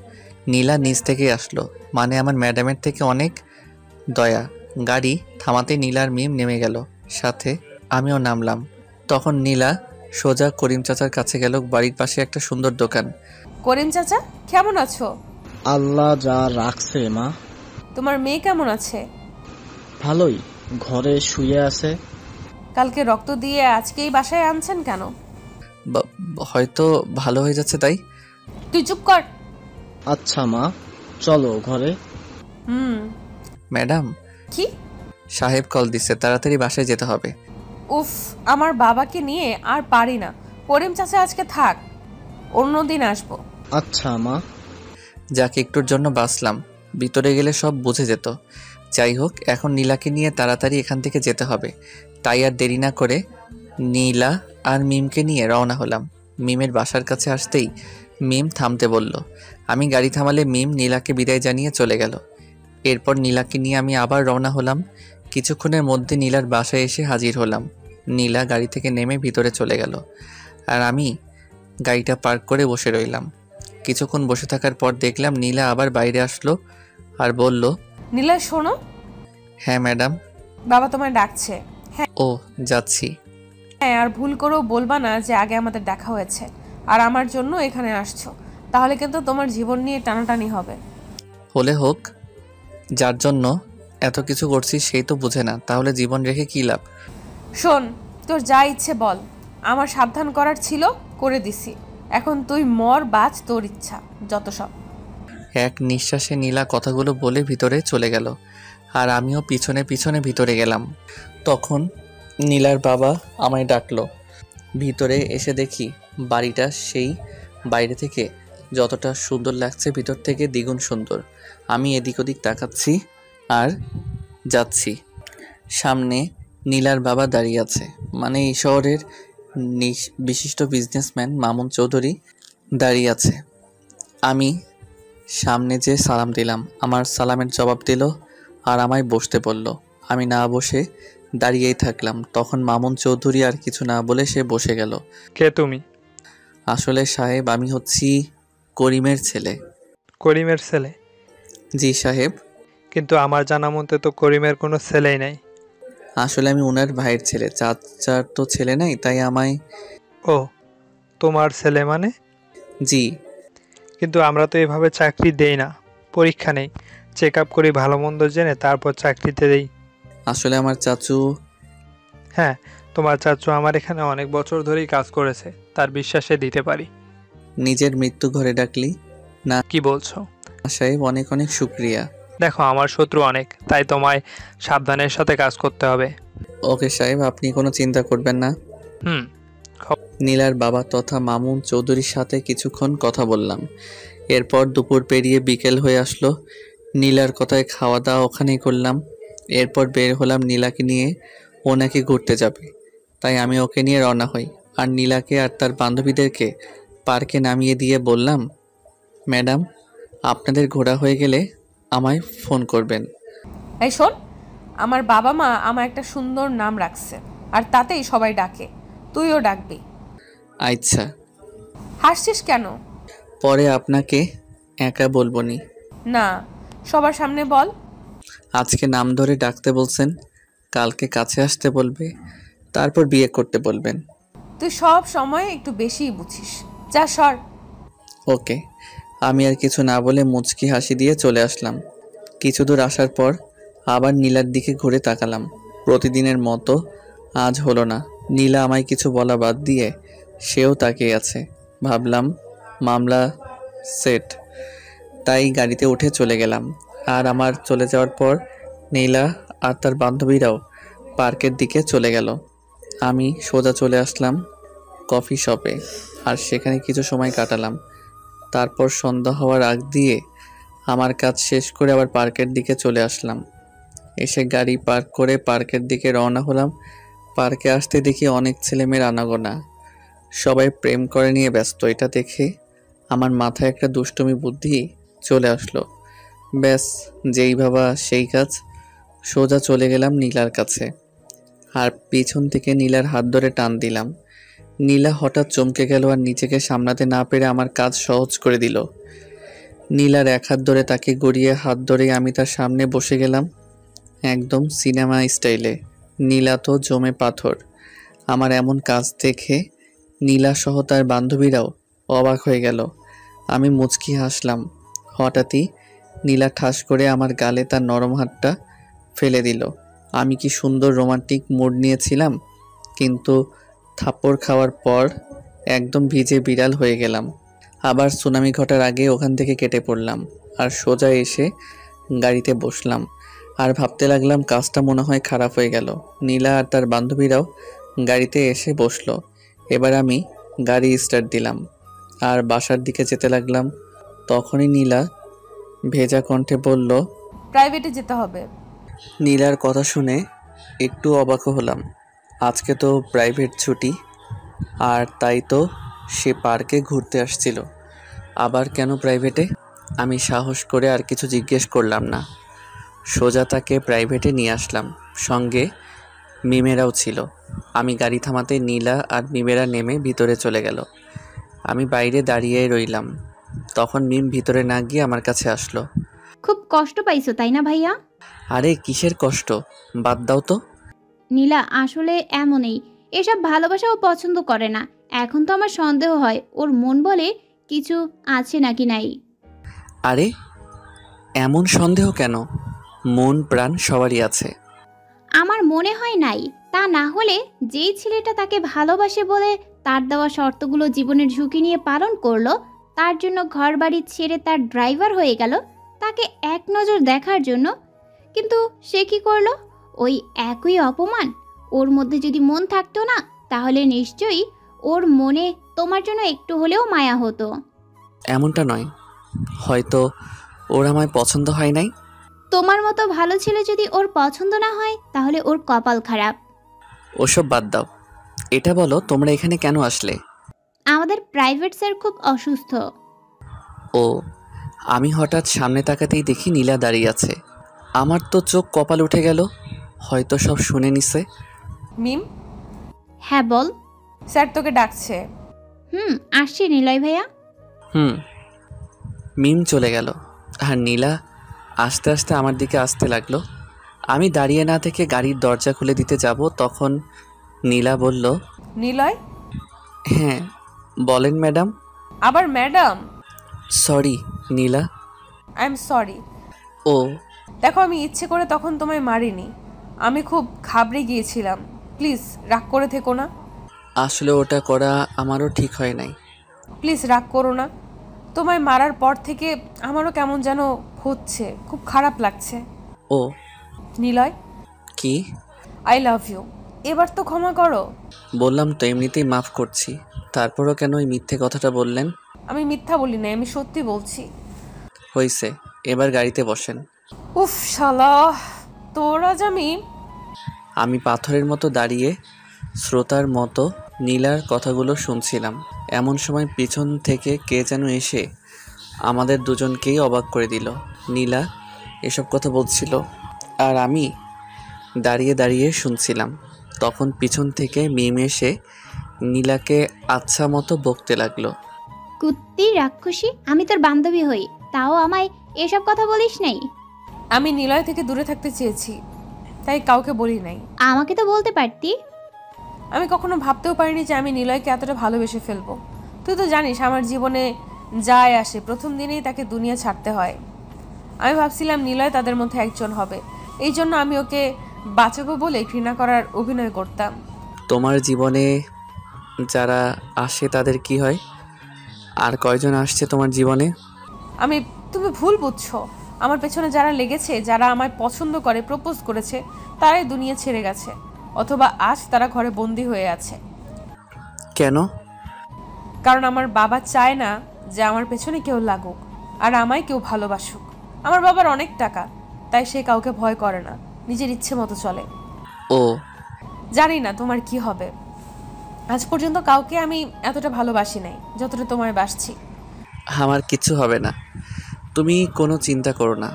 নীলা নিচ থেকে আসলো, মানে আমার ম্যাডামের থেকে অনেক দয়া। গাড়ি থামাতে নীলা আর মিম নেমে গেল, সাথে আমিও নামলাম। তখন নীলা সোজা করিম চাচার কাছে গেল। বাড়ির পাশে একটা সুন্দর দোকান। করিম চাচা, কেমন আছো? আল্লাহ যা রাখছে মা। তোমার মেয়ে কেমন আছে? ভালোই, ঘরে শুয়ে আছে। কালকে রক্ত দিয়ে আজকেই বাসায় আনছেন কেন? হয়তো ভালো হয়ে যাচ্ছে তাই। তুই চুপ কর। আচ্ছা মা, চলো ঘরে। ম্যাডাম, কি? সাহেব কল দিচ্ছে, তাড়াতাড়ি বাসায় যেতে হবে। উফ, আমার বাবাকে নিয়ে আর পারি না। করিম চাচা আজকে থাক, অন্যদিন আসবো। আচ্ছা মা। যাকে একটুর জন্য বাঁচলাম, ভিতরে গেলে সব বুঝে যেত। যাই হোক, এখন নীলাকে নিয়ে তাড়াতাড়ি এখান থেকে যেতে হবে। তাই আর দেরি না করে নীলা আর মিমকে নিয়ে রওনা হলাম। মিমের বাসার কাছে আসতেই মিম থামতে বলল। আমি গাড়ি থামালে মিম নীলাকে বিদায় জানিয়ে চলে গেল। এরপর নীলাকে নিয়ে আমি আবার রওনা হলাম। কিছুক্ষণের মধ্যে নীলার বাসায় এসে হাজির হলাম। নীলা গাড়ি থেকে নেমে ভিতরে চলে গেল, আর আমি গাড়িটা পার্ক করে বসে রইলাম। কিছুক্ষণ বসে থাকার পর দেখলাম নীলা আবার বাইরে আসলো আর বলল, নীলা শোনো, হ্যাঁ ম্যাডাম। বাবা তোমায় ডাকছে। ও, যাচ্ছি। হ্যাঁ, আর ভুল করেও বলবা না যে আগে আমাদের দেখা হয়েছে আর আমার জন্য এখানে আসছো, তাহলে কিন্তু তোমার জীবন নিয়ে টানাটানি হবে। হলে হোক, যার জন্য এত কিছু করছি সেই তো বুঝে না, তাহলে জীবন রেখে কী লাভ? শোন, তোর যা ইচ্ছে বল, আমার সাবধান করার ছিল করে দিছি, এখন তুই মর বাঁচ, তোর ইচ্ছা, যত সব। এক নিঃশ্বাসে নীলা কথাগুলো বলে ভিতরে চলে গেল, আর আমিও পিছনে পিছনে ভিতরে গেলাম। তখন নীলার বাবা আমায় ডাকলো। ভিতরে এসে দেখি বাড়িটা সেই বাইরে থেকে যতটা সুন্দর লাগছে ভিতর থেকে দ্বিগুণ সুন্দর। আমি এদিক ওদিক তাকাচ্ছি আর যাচ্ছি। সামনে নীলার বাবা দাঁড়িয়ে আছে, মানে এই শহরের বিশিষ্ট বিজনেসম্যান মামুন চৌধুরী দাঁড়িয়ে আছে। আমি সামনে যে সালাম দিলাম, আমার সালামের জবাব দিল আর আমায় বসতে বলল। আমি না বসে দাঁড়িয়েই থাকলাম। তখন মামুন চৌধুরী আর কিছু না বলে সে বসে গেল। কে তুমি? আসলে সাহেব, আমি হচ্ছি করিমের ছেলে। করিমের ছেলে? জি সাহেব। কিন্তু আমার জানা মতে তো করিমের কোনো ছেলেই নাই। আসলে আমি ওনার ভাইয়ের ছেলে, চাচার তো ছেলে নাই, তাই আমায়। ও, তোমার ছেলে মানে? জি। কিন্তু আমরা তো এভাবে চাকরি দেই না, পরীক্ষা নেই, চেক আপ করি, ভালো মন্দ জেনে তারপর চাকরিতে দেই। আসলে আমার চাচু। হ্যাঁ, তোমার চাচু আমার এখানে অনেক বছর ধরেই কাজ করেছে, তার বিশ্বাসে দিতে পারি। নিজের মৃত্যু ঘরে ডাকলি না? কি বলছো? সাহেব, অনেক অনেক শুক্রিয়া। দেখো, আমার শত্রু অনেক, তাই তোমায় সাবধানের সাথে কাজ করতে হবে। ওকে সাহেব, আপনি কোনো চিন্তা করবেন না। হুম। নীলার বাবা তথা মামুন চৌধুরীর সাথে কিছুক্ষণ কথা বললাম। এরপর দুপুর পেরিয়ে বিকেল হয়ে আসলো। নীলার কথায় খাওয়া দাওয়া ওখানেই করলাম। এরপর বের হলাম নীলাকে নিয়ে। ও নাকি ঘুরতে যাবে, তাই আমি ওকে নিয়ে রওনা হই। আর নীলাকে আর তার বান্ধবীদেরকে পার্কে নামিয়ে দিয়ে বললাম, ম্যাডাম, আপনাদের ঘোরা হয়ে গেলে আমায় ফোন করবেন। এই শোন, আমার বাবা মা আমার একটা সুন্দর নাম রাখছে, আর তাতেই সবাই ডাকে, তুইও ডাকবি। আচ্ছা। হাসছিস কেন? পরে আপনাকে একা বলবো নি। না, সবার সামনে বল। আজকে নাম ধরে ডাকতে বলছেন, কালকে কাছে আসতে বলবে, তারপর বিয়ে করতে বলবেন। তুই সব সময় একটু বেশিই বুঝিস, যা সর। ওকে। আমি আর কিছু না বলে মুচকি হাসি দিয়ে চলে আসলাম। কিছু দূর আসার পর আবার নীলার দিকে ঘুরে তাকালাম। প্রতিদিনের মতো আজ হলো না। নীলা আমায় কিছু বলা বাদ দিয়ে সেও তাকিয়ে আছে। ভাবলাম মামলা সেট, তাই গাড়িতে উঠে চলে গেলাম। আর আমার চলে যাওয়ার পর নীলা আর তার বান্ধবীরাও পার্কের দিকে চলে গেল। আমি সোজা চলে আসলাম কফি শপে, আর সেখানে কিছু সময় কাটালাম। তারপর সন্ধ্যা হওয়ার আগ দিয়ে আমার কাজ শেষ করে আবার পার্কের দিকে চলে আসলাম। এসে গাড়ি পার্ক করে পার্কের দিকে রওনা হলাম। পার্কে আসতে দেখি অনেক ছেলেমেয়ের আনাগোনা, সবাই প্রেম করে নিয়ে ব্যস্ত। এটা দেখে আমার মাথায় একটা দুষ্টুমি বুদ্ধি চলে আসলো। ব্যাস, যেই ভাবা সেই কাজ। সোজা চলে গেলাম নীলার কাছে, আর পিছন থেকে নীলার হাত ধরে টান দিলাম। নীলা হঠাৎ চমকে গেল আর নিজেকে সামলাতে না পেরে আমার কাজ সহজ করে দিল। নীলার এক হাত ধরে তাকে গড়িয়ে হাত ধরে আমি তার সামনে বসে গেলাম, একদম সিনেমা স্টাইলে। নীলা তো জমে পাথর। আমার এমন কাজ দেখে নীলা সহ তার বান্ধবীরাও অবাক হয়ে গেল। আমি মুচকি হাসলাম। হঠাৎই নীলা ঠাস করে আমার গালে তার নরম হাতটা ফেলে দিল। আমি কি সুন্দর রোমান্টিক মুড নিয়েছিলাম, কিন্তু থাপ্পড় খাওয়ার পর একদম ভিজে বিড়াল হয়ে গেলাম। আবার সুনামি ঘটার আগে ওখান থেকে কেটে পড়লাম আর সোজা এসে গাড়িতে বসলাম। আর ভাবতে লাগলাম কাজটা মনে হয় খারাপ হয়ে গেল। নীলা আর তার বান্ধবীরাও গাড়িতে এসে বসলো। এবার আমি গাড়ি স্টার্ট দিলাম আর বাসার দিকে যেতে লাগলাম। তখনই নীলা ভেজা কণ্ঠে বলল, প্রাইভেটে যেতে হবে। নীলার কথা শুনে একটু অবাক হলাম। আজকে তো প্রাইভেট ছুটি, আর তাই তো সে পার্কে ঘুরতে আসছিল। আবার কেন প্রাইভেটে? আমি সাহস করে আর কিছু জিজ্ঞেস করলাম না, সোজা তাকে প্রাইভেটে নিয়ে আসলাম। সঙ্গে মিমেরাও ছিল। আমি গাড়ি থামাতে নীলা আর মিমেরা নেমে ভিতরে চলে গেল। আমি বাইরে দাঁড়িয়ে রইলাম। তখন মিম ভিতরে না গিয়ে আমার কাছে আসলো। খুব কষ্ট পাইছো তাই না ভাইয়া? আরে কিসের কষ্ট, বাদ দাও তো। নীলা আসলে এমনই, এসব ভালোবাসাও পছন্দ করে না। এখন তো আমার সন্দেহ হয় ওর মন বলে কিছু আছে নাকি নাই। আরে এমন সন্দেহ কেন? মন প্রাণ সবারই আছে। আমার মনে হয় নাই। তা না হলে যেই ছেলেটা তাকে ভালোবাসে বলে তার দেওয়া শর্তগুলো জীবনের ঝুঁকি নিয়ে পালন করলো, তার জন্য ঘর বাড়ি ছেড়ে তার ড্রাইভার হয়ে গেল তাকে এক নজর দেখার জন্য, কিন্তু সে কি করলো? ওই একই অপমান। ওর মধ্যে যদি মন থাকতো না, তাহলে নিশ্চয়ই ওর মনে তোমার জন্য একটু হলেও মায়া হতো। এমনটা নয়, হয়তো ওর আমায় পছন্দ হয় নাই। তোমার মতো ভালো ছেলে যদি ওর পছন্দ না হয়, তাহলে ওর কপাল খারাপ। ওসব বাদ দাও, এটা বলো তোমরা এখানে কেন আসলে? আমাদের প্রাইভেট স্যার খুব অসুস্থ। ও, আমি হঠাৎ সামনে তাকাতেই দেখি নীলা দাঁড়িয়ে আছে। আমার তো চোখ কপাল উঠে গেল, হয়তো সব শুনে নিছে। মিম, হ্যাঁ বল। স্যার তোকে ডাকছে। আসছি নিলয় ভাইয়া। মিম চলে গেল আর নীলা আস্তে আস্তে আমার দিকে আসতে লাগলো। আমি দাঁড়িয়ে না থেকে গাড়ির দরজা খুলে দিতে যাব, তখন নীলা বলল, নিলয়? হ্যাঁ বলেন ম্যাডাম। আবার madam? Sorry Nila. I am sorry. ও দেখো, আমি ইচ্ছে করে তখন তোমায় মারিনি, আমি খুব ঘাবড়ে গিয়েছিলাম। প্লিজ রাগ করে থেকো না। আসলে ওটা করা আমারও ঠিক হয় নাই। প্লিজ রাগ করো না। তোমায় মারার পর থেকে আমারও কেমন যেন হচ্ছে, খুব খারাপ লাগছে। ও নিলয়, কি? I love you. এবার তো ক্ষমা করো। বললাম তো এমনিতেই মাফ করছি, তারপরও কেন ওই মিথ্যে কথাটা বললেন? আমি মিথ্যা বলি না, আমি সত্যি বলছি। হইছে, এবার গাড়িতে বসেন। উফ শালা, তোর আজ আমি পাথরের মতো দাঁড়িয়ে শ্রোতার মতো নীলার কথাগুলো শুনছিলাম। এমন সময় পিছন থেকে কে যেন এসে আমাদের দুজনকেই অবাক করে দিল। নীলা এসব কথা বলছিল আর আমি দাঁড়িয়ে দাঁড়িয়ে শুনছিলাম। তখন পিছন থেকে মিম এসে নীলাকে আচ্ছা মতো বকতে লাগলো। কুত্তি রাক্ষসী, আমি তোর বান্ধবী হই, তাও আমায় এসব কথা বলিস নাই। আমি নিলয় থেকে দূরে থাকতে চেয়েছি, তাই কাউকে বলি নাই। আমাকে তো বলতে পারতি। আমি কখনো ভাবতেও পারিনি যে আমি নিলয়কে এতটা ভালোবেসে ফেলবো। তুই তো জানিস আমার জীবনে যায় আসে প্রথম দিনেই তাকে দুনিয়া ছাড়তে হয়। আমি ভাবছিলাম নিলয় তাদের মধ্যে একজন হবে, এই জন্য আমি ওকে বাঁচাবো বলে ঘৃণা করার অভিনয় করতাম। তোমার জীবনে যারা আসে তাদের কি হয়? আর কয়জন আসছে তোমার জীবনে? তুমি ভুল বুঝছো। আমার পেছনে যারা লেগেছে, যারা আমায় পছন্দ করে, প্রপোজ করেছে, তারাই দুনিয়া ছেড়ে গেছে, অথবা আজ তারা ঘরে বন্দি হয়ে আছে। কেন? কারণ আমার বাবা চায় না যে আমার পেছনে কেউ লাগুক আর আমায় কেউ ভালোবাসুক। আমার বাবার অনেক টাকা, তাই সে কাউকে ভয় করে না, নিজের ইচ্ছে মতো চলে। ও জানি না তোমার কি হবে। আজ পর্যন্ত কাউকে আমি এতটা ভালোবাসি নাই যতটা তোমায় বাসছি। আমার কিচ্ছু হবে না, তুমি কোনো চিন্তা করো না।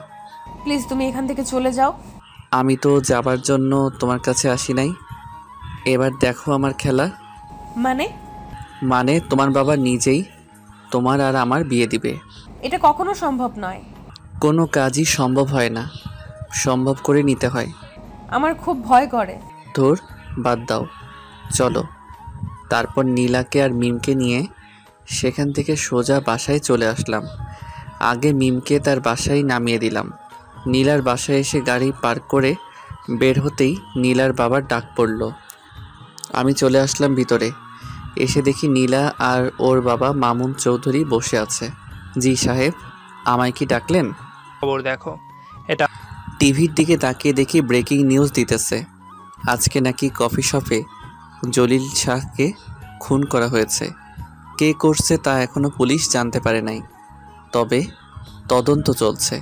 প্লিজ তুমি এখান থেকে চলে যাও। আমি তো যাবার জন্য তোমার কাছে আসি নাই। এবার দেখো আমার খেলা। মানে তোমার বাবা নিজেই তোমার আর আমার বিয়ে দিবে। এটা কখনো সম্ভব নয়। কোনো কাজই সম্ভব হয় না, সম্ভব করে নিতে হয়। আমার খুব ভয় করে। ধুর, বাদ দাও, চলো। তারপর নীলাকে আর মিমকে নিয়ে সেখান থেকে সোজা বাসায় চলে আসলাম। আগে মিমকে তার বাসায় নামিয়ে দিলাম। নীলার বাসায় এসে গাড়ি পার্ক করে বের হতেই নীলার বাবার ডাক পড়ল। আমি চলে আসলাম ভিতরে। এসে দেখি নীলা আর ওর বাবা মামুন চৌধুরী বসে আছে। জি সাহেব, আমায় কি ডাকলেন? খবর দেখো, এটা টিভির দিকে তাকিয়ে দেখি ব্রেকিং নিউজ দিতেছে। আজকে নাকি কফি শপে জলিল শাহকে খুন করা হয়েছে। কে করছে তা এখনও পুলিশ জানতে পারে নাই, তবে তদন্ত চলছে।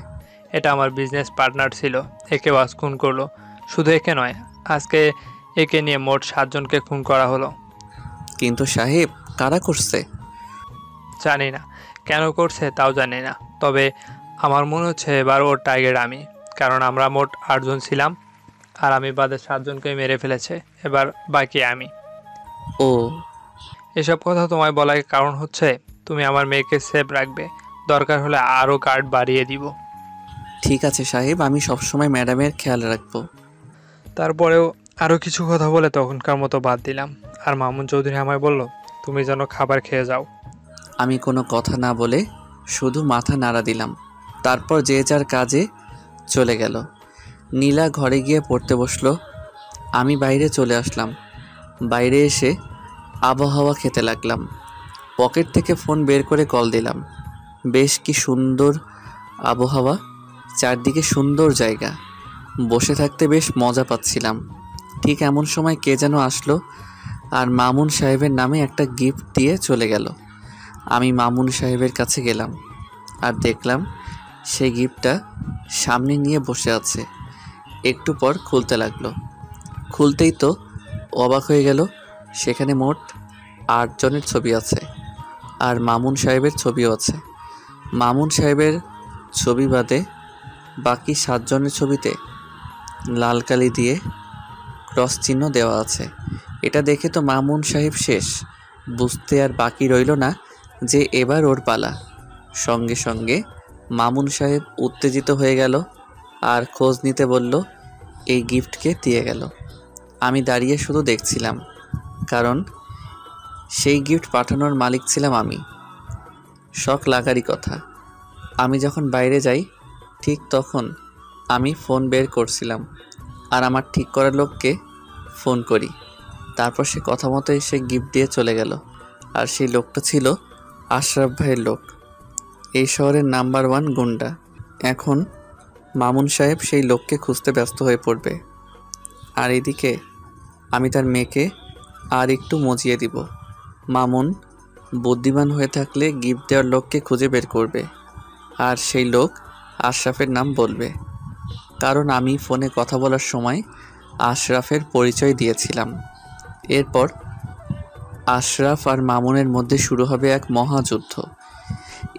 এটা আমার বিজনেস পার্টনার ছিল, একে বাস খুন করলো। শুধু একে নয়, আজকে একে নিয়ে মোট 7 জনকে খুন করা হলো। কিন্তু সাহেব, কারা করছে? জানি না কেন করছে তাও জানি না, তবে আমার মনে হচ্ছে এবার ওর টার্গেট আমি, কারণ আমরা মোট 8 জন ছিলাম আর আমি বাদে 7 জনকে মেরে ফেলেছে, এবার বাকি আমি। ও, এসব কথা তোমায় বলার কারণ হচ্ছে তুমি আমার মেয়েকে সেফ রাখবে, দরকার হলে আরও গার্ড বাড়িয়ে দিব। ঠিক আছে সাহেব, আমি সবসময় ম্যাডামের খেয়াল রাখবো। তারপরেও আরও কিছু কথা বলে তখনকার মতো বাদ দিলাম, আর মামুন চৌধুরী আমায় বলল তুমি যেন খাবার খেয়ে যাও। আমি কোনো কথা না বলে শুধু মাথা নাড়া দিলাম। তারপর যে যার কাজে চলে গেল। নীলা ঘরে গিয়ে পড়তে বসলো। আমি বাইরে চলে আসলাম। বাইরে এসে আবহাওয়া খেতে লাগলাম। পকেট থেকে ফোন বের করে কল দিলাম। বেশ কি সুন্দর আবহাওয়া, চারদিকে সুন্দর জায়গা, বসে থাকতে বেশ মজা পাচ্ছিলাম। ঠিক এমন সময় কে যেন আসলো আর মামুন সাহেবের নামে একটা গিফট দিয়ে চলে গেল। আমি মামুন সাহেবের কাছে গেলাম আর দেখলাম সেই গিফটটা সামনে নিয়ে বসে আছে। একটু পর খুলতে লাগলো। খুলতেই তো অবাক হয়ে গেল, সেখানে মোট 8 জনের ছবি আছে আর মামুন সাহেবের ছবিও আছে। মামুন সাহেবের ছবি বাদে বাকি 7 জনের ছবিতে লাল কালি দিয়ে ক্রস চিহ্ন দেওয়া আছে। এটা দেখে তো মামুন সাহেব শেষ। বুঝতে আর বাকি রইল না যে এবার ওর পালা। সঙ্গে সঙ্গে মামুন সাহেব উত্তেজিত হয়ে গেল আর খোঁজ নিতে বলল এই গিফটকে দিয়ে গেল। আমি দাঁড়িয়ে শুধু দেখছিলাম, কারণ সেই গিফট পাঠানোর মালিক ছিলাম আমি। শখ লাগারই কথা। আমি যখন বাইরে যাই ঠিক তখন আমি ফোন বের করছিলাম আর আমার ঠিক করার লোককে ফোন করি। তারপর সে কথা মতো এসে গিফট দিয়ে চলে গেল। আর সেই লোকটা ছিল আশরাফ ভাইয়ের লোক, এই শহরের নাম্বার 1 গুন্ডা। এখন মামুন সাহেব সেই লোককে খুঁজতে ব্যস্ত হয়ে পড়বে, আর এদিকে আমি তার মেয়েকে আর একটু মজিয়ে দিব। মামুন বুদ্ধিমান হয়ে থাকলে গিফট দেওয়ার লোককে খুঁজে বের করবে, আর সেই লোক আশরাফের নাম বলবে, কারণ আমি ফোনে কথা বলার সময় আশরাফের পরিচয় দিয়েছিলাম। এরপর আশরাফ আর মামুনের মধ্যে শুরু হবে এক মহাযুদ্ধ।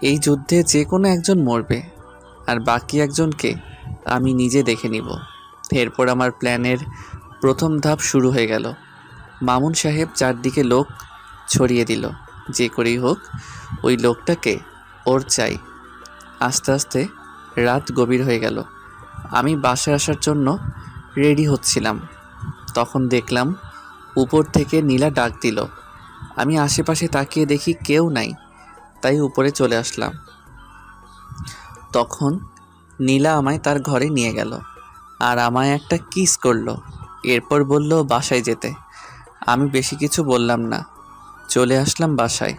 এই যুদ্ধে যে কোনো একজন মরবে আর বাকি একজনকে আমি নিজে দেখে নিব। এরপর আমার প্ল্যানের প্রথম ধাপ শুরু হয়ে গেল। মামুন সাহেব চারদিকে লোক ছড়িয়ে দিল, যে করেই হোক ওই লোকটাকে ওর চাই। আস্তে আস্তে রাত গভীর হয়ে গেল। আমি বাসায় আসার জন্য রেডি হচ্ছিলাম, তখন দেখলাম উপর থেকে নীলা ডাক দিল। আমি আশেপাশে তাকিয়ে দেখি কেউ নাই, তাই উপরে চলে আসলাম। তখন নীলা আমায় তার ঘরে নিয়ে গেল আর আমায় একটা কিস করলো। এরপর বলল বাসায় যেতে। আমি বেশি কিছু বললাম না, চলে আসলাম বাসায়।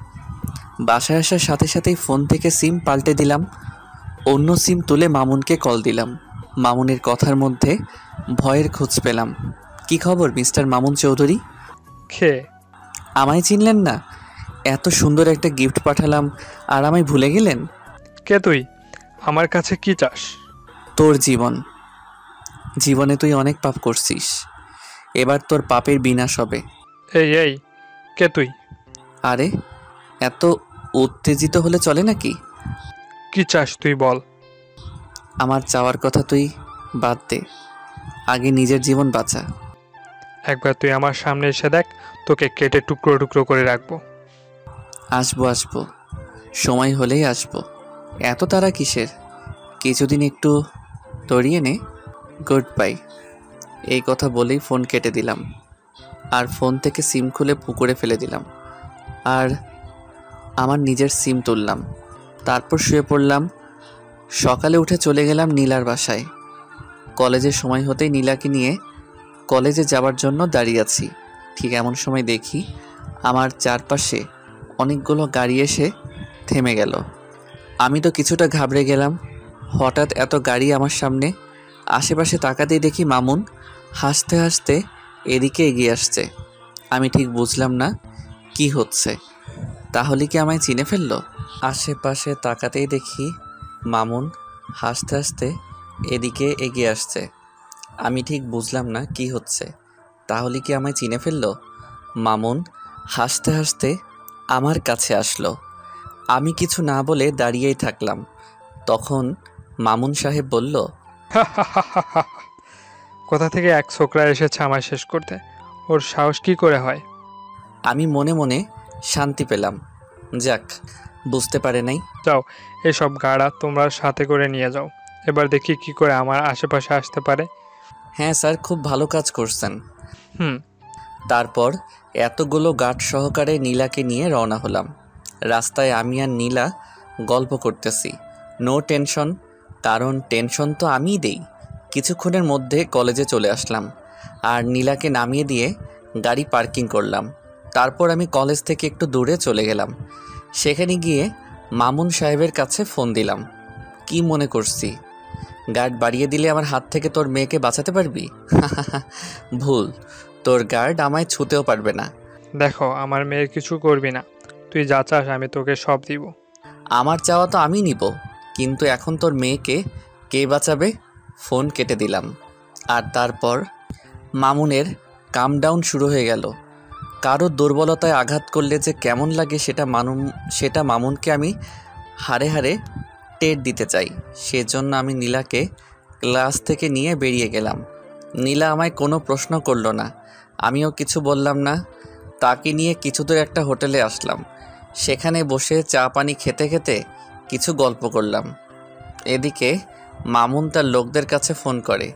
বাসায় আসার সাথে সাথেই ফোন থেকে সিম পাল্টে দিলাম। অন্য সিম তুলে মামুনকে কল দিলাম। মামুনের কথার মধ্যে ভয়ের খোঁজ পেলাম। কি খবর মিস্টার মামুন চৌধুরী? খে আমায় চিনলেন না? এত সুন্দর একটা গিফট পাঠালাম আর আমায় ভুলে গেলেন? কে তুই? আমার কাছে কি চাস? তোর জীবন। জীবনে তুই অনেক পাপ করছিস, এবার তোর পাপের বিনাশ হবে। এই কে তুই? আরে এত উত্তেজিত হলে চলে নাকি? কি চাস তুই বল। আমার চাওয়ার কথা তুই বাদ দে, আগে নিজের জীবন বাঁচা। একবার তুই আমার সামনে এসে দেখ, তোকে কেটে টুকরো টুকরো করে রাখবো। আসবো, সময় হলেই আসবো। এত তাড়া কিসের? কিছুদিন একটু তরিয়ে নে। Good bye. এই কথা বলেই ফোন কেটে দিলাম আর ফোন থেকে সিম খুলে পুকুরে ফেলে দিলাম আর আমার নিজের সিম তুললাম। তারপর শুয়ে পড়লাম। সকালে উঠে চলে গেলাম নীলার বাসায়। কলেজের সময় হতেই নীলাকে নিয়ে কলেজে যাওয়ার জন্য দাঁড়িয়ে আছি। ঠিক এমন সময় দেখি আমার চারপাশে অনেকগুলো গাড়ি এসে থেমে গেল। আমি তো কিছুটা ঘাবড়ে গেলাম। হঠাৎ এত গাড়ি আমার সামনে। আশেপাশে তাকাতেই দেখি মামুন হাসতে হাসতে এদিকে এগিয়ে আসছে। আমি ঠিক বুঝলাম না কি হচ্ছে। তাহলে কি আমায় চিনে ফেললো? আশেপাশে তাকাতেই দেখি মামুন হাসতে হাসতে এদিকে এগিয়ে আসছে। আমি ঠিক বুঝলাম না কি হচ্ছে। তাহলে কি আমায় চিনে ফেললো? মামুন হাসতে হাসতে আমার কাছে আসলো। আমি কিছু না বলে দাঁড়িয়েই থাকলাম। তখন মামুন সাহেব বলল, কোথা থেকে এক ছোকরা এসেছে আমায় শেষ করতে? ওর সাহস কি করে হয়? আমি মনে মনে শান্তি পেলাম। যাক, বুঝতে পারে নাই। যাও, এসব গাড়া তোমরা সাথে করে নিয়ে যাও। এবার দেখি কি করে আমার আশেপাশে আসতে পারে। হ্যাঁ স্যার, খুব ভালো কাজ করছেন। হুম। তারপর এতগুলো গার্ড সহকারে নীলাকে নিয়ে রওনা হলাম। রাস্তায় আমি আর নীলা গল্প করতেছি। নো টেনশন, কারণ টেনশন তো আমিই দেই। কিছুক্ষণের মধ্যে কলেজে চলে আসলাম আর নীলাকে নামিয়ে দিয়ে গাড়ি পার্কিং করলাম। তারপর আমি কলেজ থেকে একটু দূরে চলে গেলাম। সেখানে গিয়ে মামুন সাহেবের কাছে ফোন দিলাম। কি মনে করছি গার্ড বাড়িয়ে দিলে আমার হাত থেকে তোর মেয়েকে বাঁচাতে পারবি? ভুল, তোর গার্ড আমায় ছুঁতেও পারবে না। দেখো, আমার মেয়ের কিছু করবি না। তুই যা চাস আমি তোকে সব দিব। আমার চাওয়া তো আমি নিব, কিন্তু এখন তোর মেয়েকে কে বাঁচাবে? ফোন কেটে দিলাম। আর তারপর মামুনের কাম ডাউন শুরু হয়ে গেল। কারো দুর্বলতায় আঘাত করলে যে কেমন লাগে সেটা মামুনকে আমি হাড়ে হাড়ে টের দিতে চাই। সেজন্য আমি নীলাকে ক্লাস থেকে নিয়ে বেরিয়ে গেলাম। নীলা আমায় কোনো প্রশ্ন করলো না, আমিও কিছু বললাম না। তাকে নিয়ে কিছু দূর একটা হোটেলে আসলাম। সেখানে বসে চা পানি খেতে খেতে কিছু গল্প করলাম। এদিকে মামুন তার লোকদের কাছে ফোন করে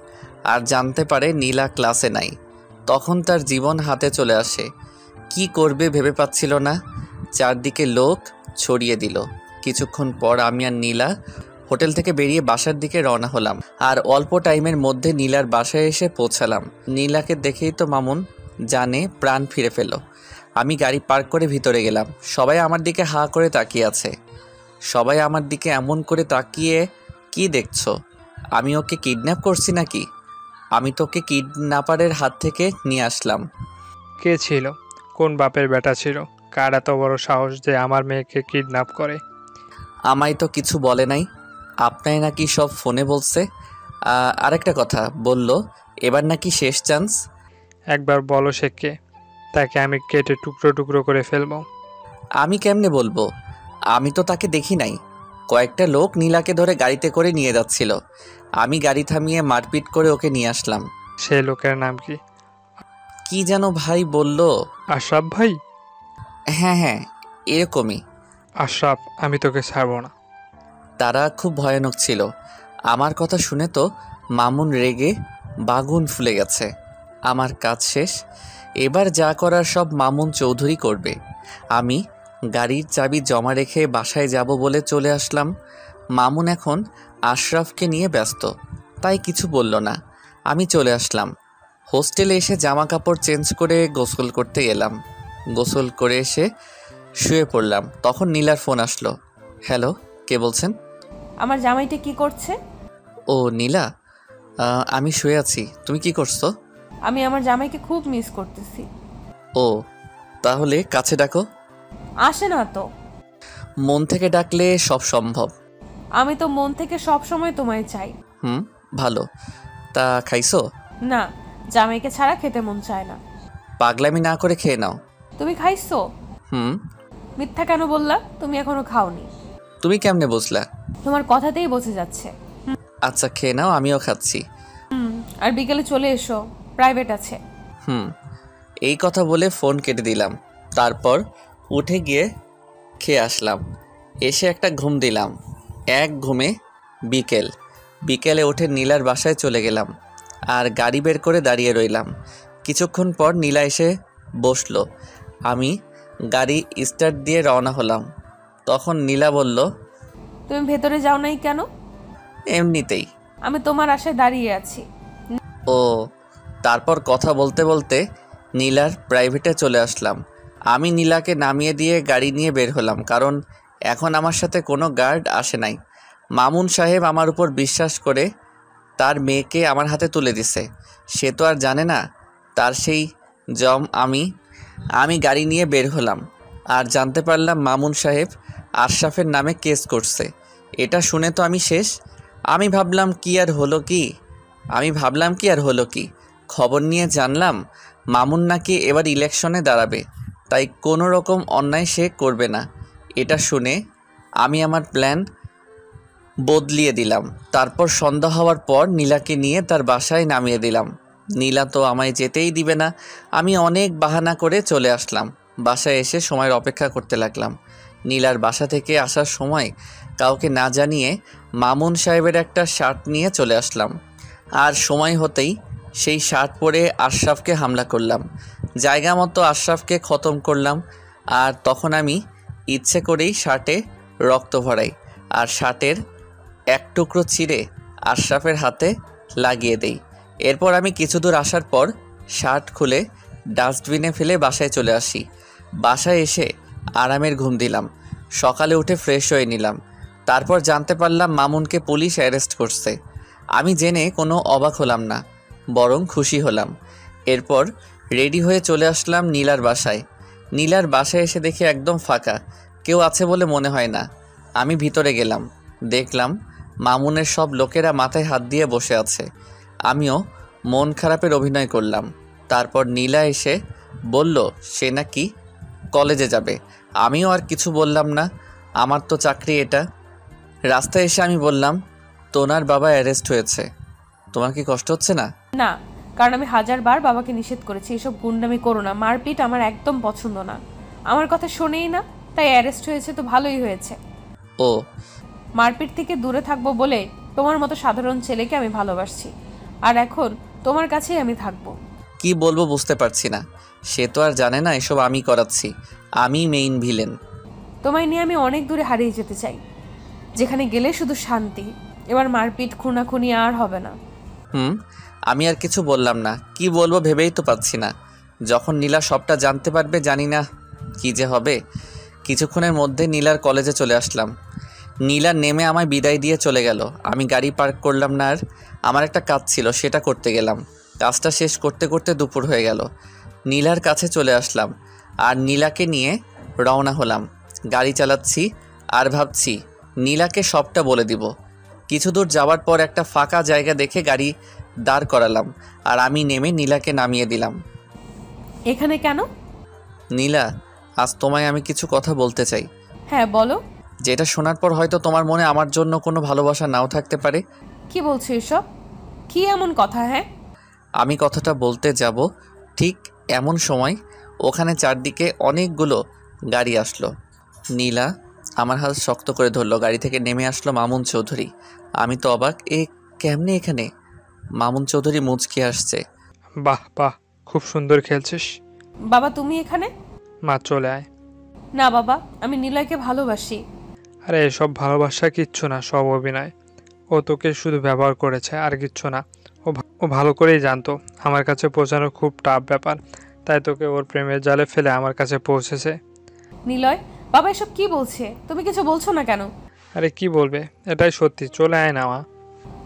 আর জানতে পারে নীলা ক্লাসে নাই। তখন তার জীবন হাতে চলে আসে। কি করবে ভেবে পাচ্ছিল না। চারদিকে লোক ছড়িয়ে দিল। কিছুক্ষণ পর আমি আর নীলা হোটেল থেকে বেরিয়ে বাসার দিকে রওনা হলাম। আর অল্প টাইমের মধ্যে নীলার বাসায় এসে পৌঁছালাম। নীলাকে দেখেই তো মামুন জানে প্রাণ ফিরে পেল। আমি গাড়ি পার্ক করে ভিতরে গেলাম। সবাই আমার দিকে হাঁ করে তাকিয়ে আছে। সবাই আমার দিকে এমন করে তাকিয়ে, কি দেখছো? আমি ওকে কিডন্যাপ করছি নাকি? আমি তোকে কিডন্যাপারের হাত থেকে নিয়ে আসলাম। কে ছিল? কোন বাপের বেটা ছিল? কার এত বড় সাহস যে আমার মেয়েকে কিডন্যাপ করে? আমায় তো কিছু বলে নাই। আপনাই নাকি সব ফোনে বলছে। আরেকটা কথা বলল, এবার নাকি শেষ চান্স। একবার বলো সে কে? তাকে আমি কেটে টুকরো টুকরো করে ফেলবো। আমি কেমনে বলবো? আমি তো তাকে দেখি নাই। কয়েকটা লোক নীলাকে ধরে গাড়িতে করে নিয়ে যাচ্ছিল। আমি গাড়ি থামিয়ে মারপিট করে ওকে নিয়ে আসলাম। সে লোকের নাম কি? কি যেন ভাই বলল। আশরাফ ভাই? হ্যাঁ হ্যাঁ, এরকমই। আশরাফ, আমি তোকে ছাড়বো না। তারা খুব ভয়ানক ছিল। আমার কথা শুনে তো মামুন রেগে বাগুন ফুলে গেছে। আমার কাজ শেষ। এবার যা করার সব মামুন চৌধুরী করবে। আমি গাড়ির চাবি জমা রেখে বাসায় যাব বলে চলে আসলাম। মামুন এখন আশরাফকে নিয়ে ব্যস্ত, তাই কিছু বলল না। আমি চলে আসলাম। হোস্টেলে এসে জামা কাপড় চেঞ্জ করে গোসল করতে এলাম। গোসল করে এসে শুয়ে পড়লাম। তখন নীলার ফোন আসলো। হ্যালো, কে বলছেন? আমার জামাইটা কি করছে? ও নীলা, আমি শুয়ে আছি। তুমি কি করছো? আমি আমার জামাইকে খুব মিস করতেছি। ও, তাহলে কাছে ডাকো। আসে না তো। মন থেকে ডাকলে সব সম্ভব। আমি তো মন থেকে সব সময় তোমায় চাই। ভালো। তা খাইছো? না, জামাইকে ছাড়া খেতে মন চায় না। পাগলামি না করে খেয়ে নাও। তুমি খাইছো? মিথ্যা কেন বললা? তুমি এখনো খাওনি। তুমি কেমনে বুঝলা? তোমার কথাতেই বোঝা যাচ্ছে। আচ্ছা খেয়ে নাও, আমিও খাচ্ছি। আর বিকেলে চলে এসো, প্রাইভেট আছে। এই কথা বলে ফোন কেটে দিলাম। তারপর উঠে গিয়ে খেয়ে আসলাম। এসে একটা ঘুম দিলাম। এক ঘুমে বিকেলে উঠে নীলার বাসায় চলে গেলাম আর গাড়ি বের করে দাঁড়িয়ে রইলাম। কিছুক্ষণ পর নীলা এসে বসলো। আমি গাড়ি স্টার্ট দিয়ে রওনা হলাম। তখন নীলা বলল, তুমি ভেতরে যাও নাই কেন? এমনিতেই। আমি তোমার আশায় দাঁড়িয়ে আছি। ও, তারপর কথা বলতে বলতে নীলার প্রাইভেটে চলে আসলাম। আমি নীলাকে নামিয়ে দিয়ে গাড়ি নিয়ে বের হলাম, কারণ এখন আমার সাথে কোনো গার্ড আসে নাই। মামুন সাহেব আমার উপর বিশ্বাস করে তার মেয়েকে আমার হাতে তুলে দিছে। সে তো আর জানে না তার সেই জম। আমি গাড়ি নিয়ে বের হলাম আর জানতে পারলাম মামুন সাহেব আশরাফের নামে কেস করছে। এটা শুনে তো আমি শেষ। আমি ভাবলাম কি আর হলো কি। খবর নিয়ে জানলাম মামুন নাকি এবার ইলেকশনে দাঁড়াবে, তাই কোনো রকম অন্যায় সে করবে না। এটা শুনে আমি আমার প্ল্যান বদলিয়ে দিলাম। তারপর সন্ধ্যা হওয়ার পর নীলাকে নিয়ে তার বাসায় নামিয়ে দিলাম। নীলা তো আমায় যেতেই দিবে না। আমি অনেক বাহানা করে চলে আসলাম। বাসায় এসে সময়ের অপেক্ষা করতে লাগলাম। নীলার বাসা থেকে আসার সময় কাউকে না জানিয়ে মামুন সাহেবের একটা শার্ট নিয়ে চলে আসলাম। আর সময় হতেই সেই শার্ট পরে আশরাফকে হামলা করলাম। জায়গা মতো আশরাফকে খতম করলাম। আর তখন আমি ইচ্ছে করেই শার্টে রক্ত ভরাই আর শার্টের এক টুকরো ছিঁড়ে আশরাফের হাতে লাগিয়ে দেই। এরপর আমি কিছু দূর আসার পর শার্ট খুলে ডাস্টবিনে ফেলে বাসায় চলে আসি। বাসায় এসে আরামের ঘুম দিলাম। সকালে উঠে ফ্রেশ হয়ে নিলাম। তারপর জানতে পারলাম মামুনকে পুলিশ অ্যারেস্ট করছে। আমি জেনে কোনো অবাক হলাম না, বরং খুশি হলাম। এরপর রেডি হয়ে চলে আসলাম নীলার বাসায়। নীলার বাসায় এসে দেখি একদম ফাঁকা, কেউ আছে বলে মনে হয় না। আমি ভিতরে গেলাম, দেখলাম মামুনের সব লোকেরা মাথায় হাত দিয়ে বসে আছে। আমিও মন খারাপের অভিনয় করলাম। তারপর নীলা এসে বলল সে নাকি কলেজে যাবে। আমিও আর কিছু বললাম না, আমার তো চাকরি এটা। রাস্তায় এসে আমি বললাম তোনার বাবা অ্যারেস্ট হয়েছে, তোমার কি কষ্ট হচ্ছে না? না, কারণ আমি হাজারবার বাবাকে নিষেধ করেছি এসব গুন্ডামি করো না, মারপিট আমার একদম পছন্দ না। আমার কথা শোনেই না, তাই অ্যারেস্ট হয়েছে তো ভালোই হয়েছে। ও, মারপিট থেকে দূরে থাকবো বলে তোমার মতো সাধারণ ছেলেকে আমি ভালোবাসছি, আর এখন তোমার কাছেই আমি থাকবো। কি বলবো বুঝতে পারছি না। সে তো আর জানে না এসব আমি করাচ্ছি, আমি মেইন ভিলেন। তোমায় নিয়ে আমি অনেক দূরে হারিয়ে যেতে চাই, যেখানে গেলে শুধু শান্তি। এবার মারপিট খুনাখুনি আর হবে না। আমি আর কিছু বললাম না, কি বলবো ভেবেই তো পাচ্ছি না। যখন নীলা সবটা জানতে পারবে জানি না কি যে হবে। কিছুক্ষণের মধ্যে নীলার কলেজে চলে আসলাম। নীলা নেমে আমায় বিদায় দিয়ে চলে গেল। আমি গাড়ি পার্ক করলাম না, আর আমার একটা কাজ ছিল সেটা করতে গেলাম। কাজটা শেষ করতে করতে দুপুর হয়ে গেল। নীলার কাছে চলে আসলাম আর নীলাকে নিয়ে রওনা হলাম। গাড়ি চালাচ্ছি আর ভাবছি নীলাকে সবটা বলে দিব। কিছু দূর যাওয়ার পর একটা ফাঁকা জায়গা দেখে গাড়ি দাঁড় করালাম আর আমি নেমে নীলাকে নামিয়ে দিলাম। এখানে কেন? নীলা, আজ তোমায় আমি কিছু কথা বলতে চাই। হ্যাঁ বলো। যেটা শোনার পর হয়তো তোমার মনে আমার জন্য কোনো ভালোবাসা নাও থাকতে পারে। কি বলছো এসব? কি এমন কথা? হ্যাঁ, আমি কথাটা বলতে যাব ঠিক এমন সময় ওখানে চারদিকে অনেকগুলো গাড়ি আসলো। নীলা আমার হাত শক্ত করে ধরলো। গাড়ি থেকে নেমে আসলো মামুন চৌধুরী। আমি তো অবাক, এ কেমনে এখানে? মামুন চৌধুরী মুচকি আসছে। বাহ বাহ, খুব সুন্দর খেলছিস। বাবা তুমি এখানে? মা চলে আয়। না বাবা, আমি নিলয়কে ভালোবাসি। আরে এসব ভালোবাসা কিচ্ছু না, সব অভিনয়। ও তোকে শুধু ব্যবহার করেছে আর কিচ্ছু না। ও ভালো করেই জানতো আমার কাছে পৌঁছানো খুব টাফ ব্যাপার, তাই তোকে ওর প্রেমের জালে ফেলে আমার কাছে পৌঁছেছে। নিলয়, বাবা এসব কি বলছে? তুমি কিছু বলছো না কেন? আরে কি বলবে, এটাই সত্যি, চলে আয় না মা।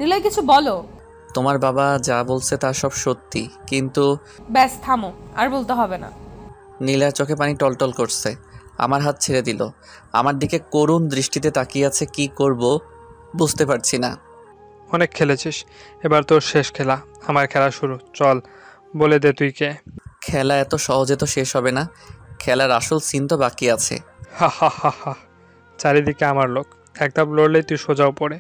নিলয় কিছু বলো। তোমার বাবা যা বলছে তা সব সত্যি, কিন্তু ব্যাস থামো, আর বলতে হবে না। নীলার চোখে পানি টলটল করছে। আমার হাত ছেড়ে দিল। আমার দিকে করুণ দৃষ্টিতে তাকিয়ে আছে। কি করব বুঝতে পারছি না। অনেক খেলেছিস, এবার তোর শেষ খেলা, আমার খেলা শুরু। চল বলে দে তুই কে। খেলা এত সহজে তো শেষ হবে না। খেলার আসল সিন তো বাকি আছে। হা হা হা হা, চারিদিকে আমার লোক, এক ধাপ লড়লেই তুই সোজাও পড়ে।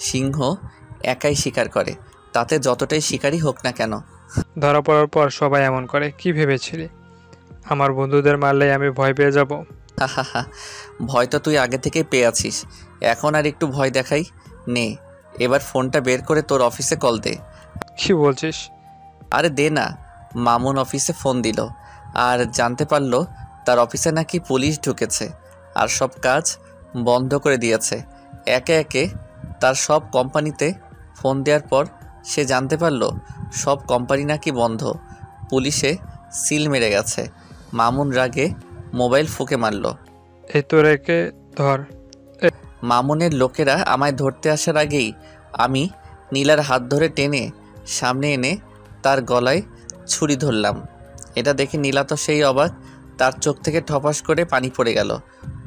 সিংহ একাই শিকার করে, তাতে যতটাই শিকারই হোক না কেন। ধরা পড়ার পর সবাই এমন করে, কি ভেবেছিলি আমার বন্ধুদের মারলেই আমি ভয় পেয়ে যাব? ভয় তো তুই আগে থেকেই পেয়ে আছিস, এখন আর একটু ভয় দেখাই নে। এবার ফোনটা বের করে তোর অফিসে কল দে। কি বলছিস? আরে দে না। মামুন অফিসে ফোন দিল আর জানতে পারলো তার অফিসে নাকি পুলিশ ঢুকেছে আর সব কাজ বন্ধ করে দিয়েছে। একে একে তার সব কোম্পানিতে ফোন দেওয়ার পর সে জানতে পারলো সব কোম্পানি নাকি বন্ধ, পুলিশে সিল মেরে গেছে। মামুন রাগে মোবাইল ফুঁকে মারল। এই তো রেখে ধর। মামুনের লোকেরা আমায় ধরতে আসার আগেই আমি নীলার হাত ধরে টেনে সামনে এনে তার গলায় ছুরি ধরলাম। এটা দেখে নীলা তো সেই অবাক, তার চোখ থেকে ঠপাস করে পানি পড়ে গেল।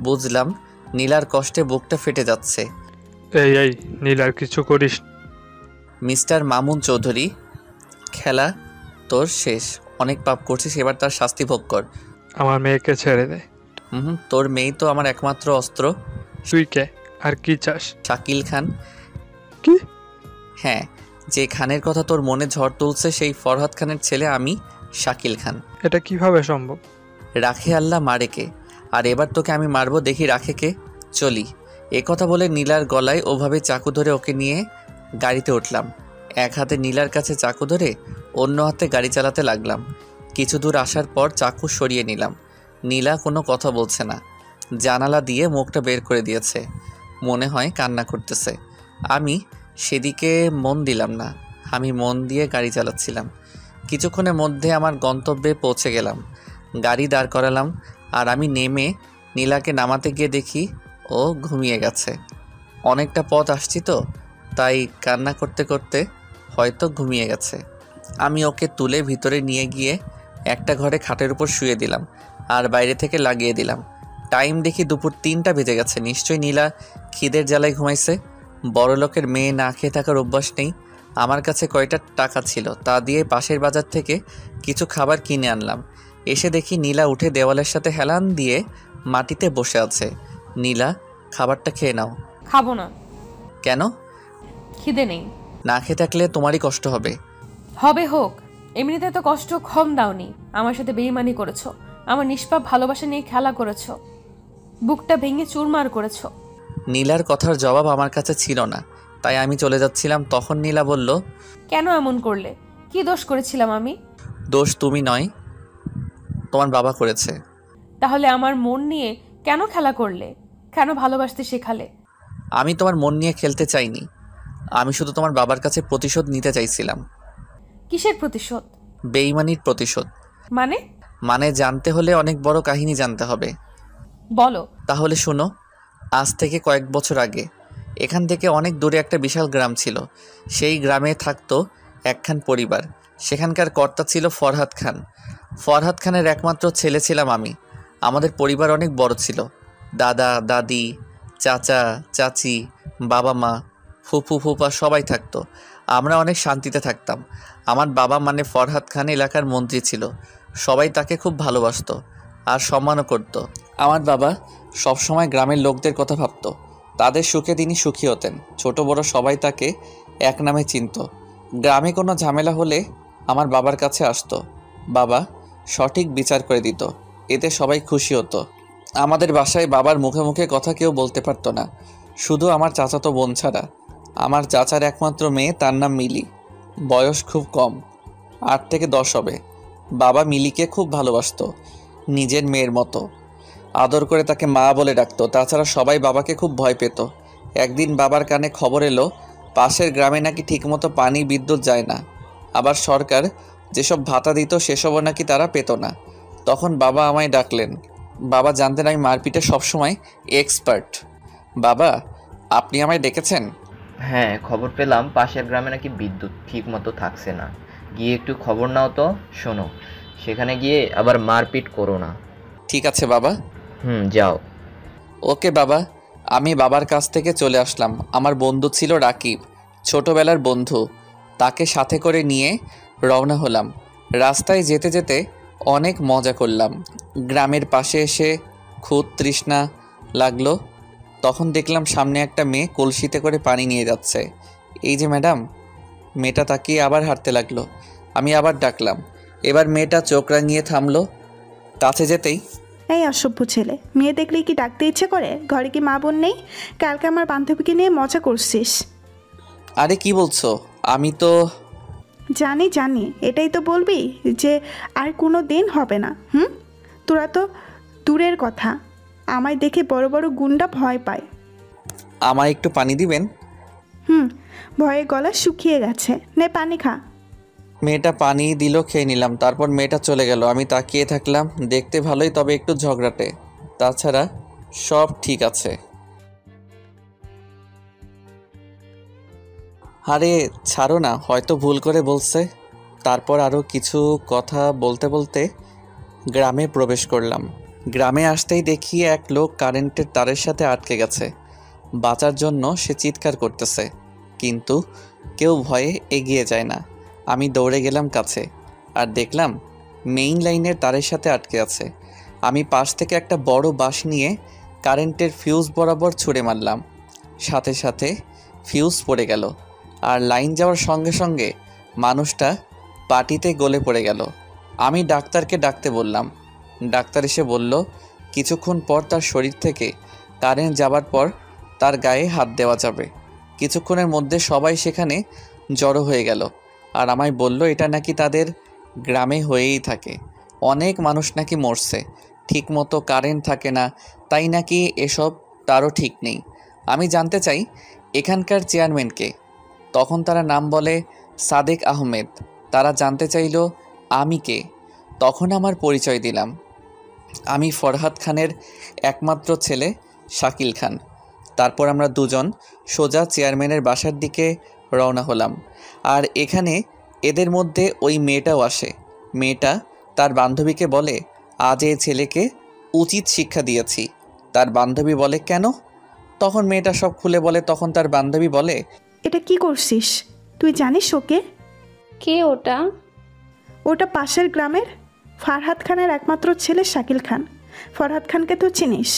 বুঝলাম নীলার কষ্টে বুকটা ফেটে যাচ্ছে। এই নীলার কিছু করিস। মিস্টার মামুন চৌধুরী, খেলা তোর শেষ, অনেক পাপ করছিস, এবার তার শাস্তি ভোগ কর। আমার মেয়েকে ছেড়ে দে। তোর মেয়ে তো আমার একমাত্র অস্ত্র। তুই কে আর কি চাস? শাকিল খান। কি? হ্যাঁ, যে খানের কথা তোর মনে ঝড় তুলছে সেই ফরহাদ খানের ছেলে আমি, শাকিল খান। এটা কিভাবে সম্ভব? রাখে আল্লাহ মারে কে, আর এবার তোকে আমি মারবো, দেখি রাখে কে। চলি। এ কথা বলে নীলার গলায় ওভাবে চাকু ধরে ওকে নিয়ে গাড়িতে উঠলাম। এক হাতে নীলার কাছে চাকু ধরে অন্য হাতে গাড়ি চালাতে লাগলাম। কিছু দূর আসার পর চাকু সরিয়ে নিলাম। নীলা কোনো কথা বলছে না, জানালা দিয়ে মুখটা বের করে দিয়েছে, মনে হয় কান্না করতেছে। আমি সেদিকে মন দিলাম না, আমি মন দিয়ে গাড়ি চালাচ্ছিলাম। কিছুক্ষণের মধ্যে আমার গন্তব্যে পৌঁছে গেলাম। গাড়ি দাঁড় করালাম, আর আমি নেমে নীলাকে নামাতে গিয়ে দেখি ও ঘুমিয়ে গেছে। অনেকটা পথ আসছি তো, তাই কান্না করতে করতে হয়তো ঘুমিয়ে গেছে। আমি ওকে তুলে ভিতরে নিয়ে গিয়ে একটা ঘরে খাটের উপর শুয়ে দিলাম, আর বাইরে থেকে লাগিয়ে দিলাম। টাইম দেখি দুপুর 3টা বেজে গেছে। নিশ্চয়ই নীলা খিদের জ্বালায় ঘুমাইছে। বড়লোকের মেয়ে না খেয়ে থাকার অভ্যাস নেই। আমার কাছে কয়টা টাকা ছিল, তা দিয়ে পাশের বাজার থেকে কিছু খাবার কিনে আনলাম। এসে দেখি নীলা উঠে দেওয়ালের সাথে হেলান দিয়ে মাটিতে বসে আছে। নীলা, খাবারটা খেয়ে নাও। খাবো না। কেন? খিদে নেই। না খেয়ে থাকলে তোমারই কষ্ট হবে। হবে হোক, এমনিতে তো কষ্ট কম দাওনি। আমার সাথে বেইমানি করেছো, আমার নিষ্পাপ ভালোবাসা নিয়ে খেলা করেছো, বুকটা ভেঙে চুরমার করেছো। নীলার কথার জবাব আমার কাছে ছিল না, তাই আমি চলে যাচ্ছিলাম। তখন নীলা বলল, কেন এমন করলে? কি দোষ করেছিলাম আমি? দোষ তুমি নয়, তোমার বাবা করেছে। তাহলে আমার মন নিয়ে কেন খেলা করলে? কেন ভালোবাসতে শেখালে? আমি তোমার মন নিয়ে খেলতে চাইনি, আমি শুধু তোমার বাবার কাছে প্রতিশোধ নিতে চাইছিলাম। কিসের প্রতিশোধ? বেইমানির প্রতিশোধ। মানে? মানে জানতে হলে অনেক বড় কাহিনী জানতে হবে। বলো। তাহলে শোনো। আজ থেকে কয়েক বছর আগে এখান থেকে অনেক দূরে একটা বিশাল গ্রাম ছিল। সেই গ্রামে থাকতো একখান পরিবার। সেখানকার কর্তা ছিল ফরহাদ খান। ফরহাদ খানের একমাত্র ছেলে ছিলাম আমি। আমাদের পরিবার অনেক বড় ছিল। দাদা, দাদি, চাচা, চাচি, বাবা মা, ফুফু, ফুফা সবাই থাকতো। আমরা অনেক শান্তিতে থাকতাম। আমার বাবা মানে ফরহাদ খান এলাকার মন্ত্রী ছিল। সবাই তাকে খুব ভালোবাসতো আর সম্মানও করত। আমার বাবা সবসময় গ্রামের লোকদের কথা ভাবতো, তাদের সুখে তিনি সুখী হতেন। ছোট বড় সবাই তাকে এক নামে চিনত। গ্রামে কোনো ঝামেলা হলে আমার বাবার কাছে আসতো। বাবা সঠিক বিচার করে দিত, এতে সবাই খুশি হতো। আমাদের বাসায় বাবার মুখে মুখে কথা কেউ বলতে পারতো না, শুধু আমার চাচাতো বোন ছাড়া। আমার চাচার একমাত্র মেয়ে, তার নাম মিলি। বয়স খুব কম, 8 থেকে 10 হবে। বাবা মিলিকে খুব ভালোবাসতো, নিজের মেয়ের মতো আদর করে তাকে মা বলে ডাকতো। তাছাড়া সবাই বাবাকে খুব ভয় পেত। একদিন বাবার কানে খবর এলো পাশের গ্রামে নাকি ঠিকমতো পানি বিদ্যুৎ যায় না, আবার সরকার যেসব ভাতা দিত সেসবও নাকি তারা পেত না। তখন বাবা আমায় ডাকলেন। বাবা জানতেন আমি মারপিটে সবসময় এক্সপার্ট। বাবা, আপনি আমায় ডেকেছেন? হ্যাঁ, খবর পেলাম পাশের গ্রামে নাকি বিদ্যুৎ ঠিক মতো থাকছে না। গিয়ে একটু খবর নাও তো। শোনো, সেখানে গিয়ে আবার মারপিট করো না। ঠিক আছে বাবা। যাও। ওকে বাবা। আমি বাবার কাছ থেকে চলে আসলাম। আমার বন্ধু ছিল রাকিব, ছোটবেলার বন্ধু। তাকে সাথে করে নিয়ে রওনা হলাম। রাস্তায় যেতে যেতে অনেক মজা করলাম। গ্রামের পাশে এসে খুব তৃষ্ণা লাগলো। তখন দেখলাম সামনে একটা মেয়ে কলসিতে করে পানি নিয়ে যাচ্ছে। এই যে ম্যাডাম। মেয়েটা তাকিয়ে আবার হাঁটতে লাগলো। আমি আবার ডাকলাম। এবার মেয়েটা চোখ রাঙিয়ে থামলো। কাছে যেতেই, এই অসভ্য ছেলে, মেয়ে দেখলেই কি ডাকতে ইচ্ছে করে? ঘরে কি মা বোন নেই? কালকে আমার বান্ধবীকে নিয়ে মজা করছিস। আরে কি বলছো? আমি তো জানি জানি, এটাই তো বলবি যে আর কোনো দিন হবে না? তোরা তো দূরের কথা, আমায় দেখে বড় বড় গুন্ডা ভয় পায়। আমায় একটু পানি দিবেন? ভয়ে গলা শুকিয়ে গেছে, নে পানি খা। মেয়েটা পানি দিল, খেয়ে নিলাম। তারপর মেয়েটা চলে গেল। আমি তাকিয়ে থাকলাম। দেখতে ভালোই, তবে একটু ঝগড়াটে। তাছাড়া সব ঠিক আছে। আরে ছাড়ো না, হয়তো ভুল করে বলছে। তারপর আরও কিছু কথা বলতে বলতে গ্রামে প্রবেশ করলাম। গ্রামে আসতেই দেখি এক লোক কারেন্টের তারের সাথে আটকে গেছে। বাঁচার জন্য সে চিৎকার করতেছে, কিন্তু কেউ ভয়ে এগিয়ে যায় না। আমি দৌড়ে গেলাম কাছে আর দেখলাম মেইন লাইনের তারের সাথে আটকে আছে। আমি পাশ থেকে একটা বড় বাঁশ নিয়ে কারেন্টের ফিউজ বরাবর ছুঁড়ে মারলাম। সাথে সাথে ফিউজ পড়ে গেল আর লাইন যাওয়ার সঙ্গে সঙ্গে মানুষটা পাটিতে গলে পড়ে গেল। আমি ডাক্তারকে ডাকতে বললাম। ডাক্তার এসে বলল কিছুক্ষণ পর তার শরীর থেকে কারেন্ট যাবার পর তার গায়ে হাত দেওয়া যাবে। কিছুক্ষণের মধ্যে সবাই সেখানে জড়ো হয়ে গেল আর আমায় বলল এটা নাকি তাদের গ্রামে হয়েই থাকে। অনেক মানুষ নাকি মরছে, ঠিকমতো কারেন্ট থাকে না, তাই নাকি এসব তারও ঠিক নেই। আমি জানতে চাই এখানকার চেয়ারম্যানকে। তখন তারা নাম বলে সাদেক আহমেদ। তারা জানতে চাইল আমি কে। তখন আমার পরিচয় দিলাম। আমি ফরহাদ খানের একমাত্র ছেলে শাকিল খান। তারপর আমরা দুজন সোজা চেয়ারম্যানের বাসার দিকে রওনা হলাম। আর এখানে এদের মধ্যে ওই মেয়েটাও আসে। মেয়েটা তার বান্ধবীকে বলে আজ এই ছেলেকে উচিত শিক্ষা দিয়েছি। তার বান্ধবী বলে কেন? তখন মেয়েটা সব খুলে বলে। তখন তার বান্ধবী বলে এটা কি করছিস? তুই জানিস ওকে? কে ওটা? ওটা পাশের গ্রামের ফারহাদ খানের একমাত্র ছেলে শাকিল খান। ফরহাদ খানকে তো চিনিস?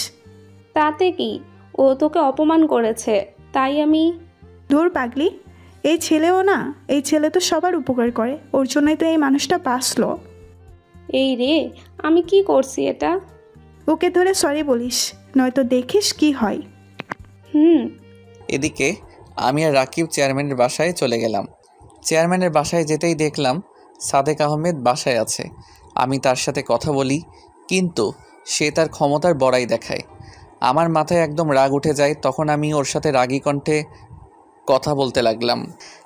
তাতে কি, ও তোকে অপমান করেছে তাই আমি। দূর পাগলি, এই ছেলেও না, এই ছেলে তো সবার উপকার করে, ওর জন্যই তো এই মানুষটা বাঁচলো। এই রে, আমি কি করছি এটা? ওকে ধরে সরি বলিস, নয়তো দেখিস কি হয়। এদিকে আমি আর রাকিব চেয়ারম্যানের বাসায় চলে গেলাম। চেয়ারম্যানের বাসায় যেতেই দেখলাম সাদেক আহমেদ বাসায় আছে। আমি তার সাথে কথা বলি, কিন্তু সে তার ক্ষমতার বড়াই দেখায়। আমার মাথায় একদম রাগ উঠে যায়। তখন আমি ওর সাথে রাগী কণ্ঠে কথা বলতে লাগলাম।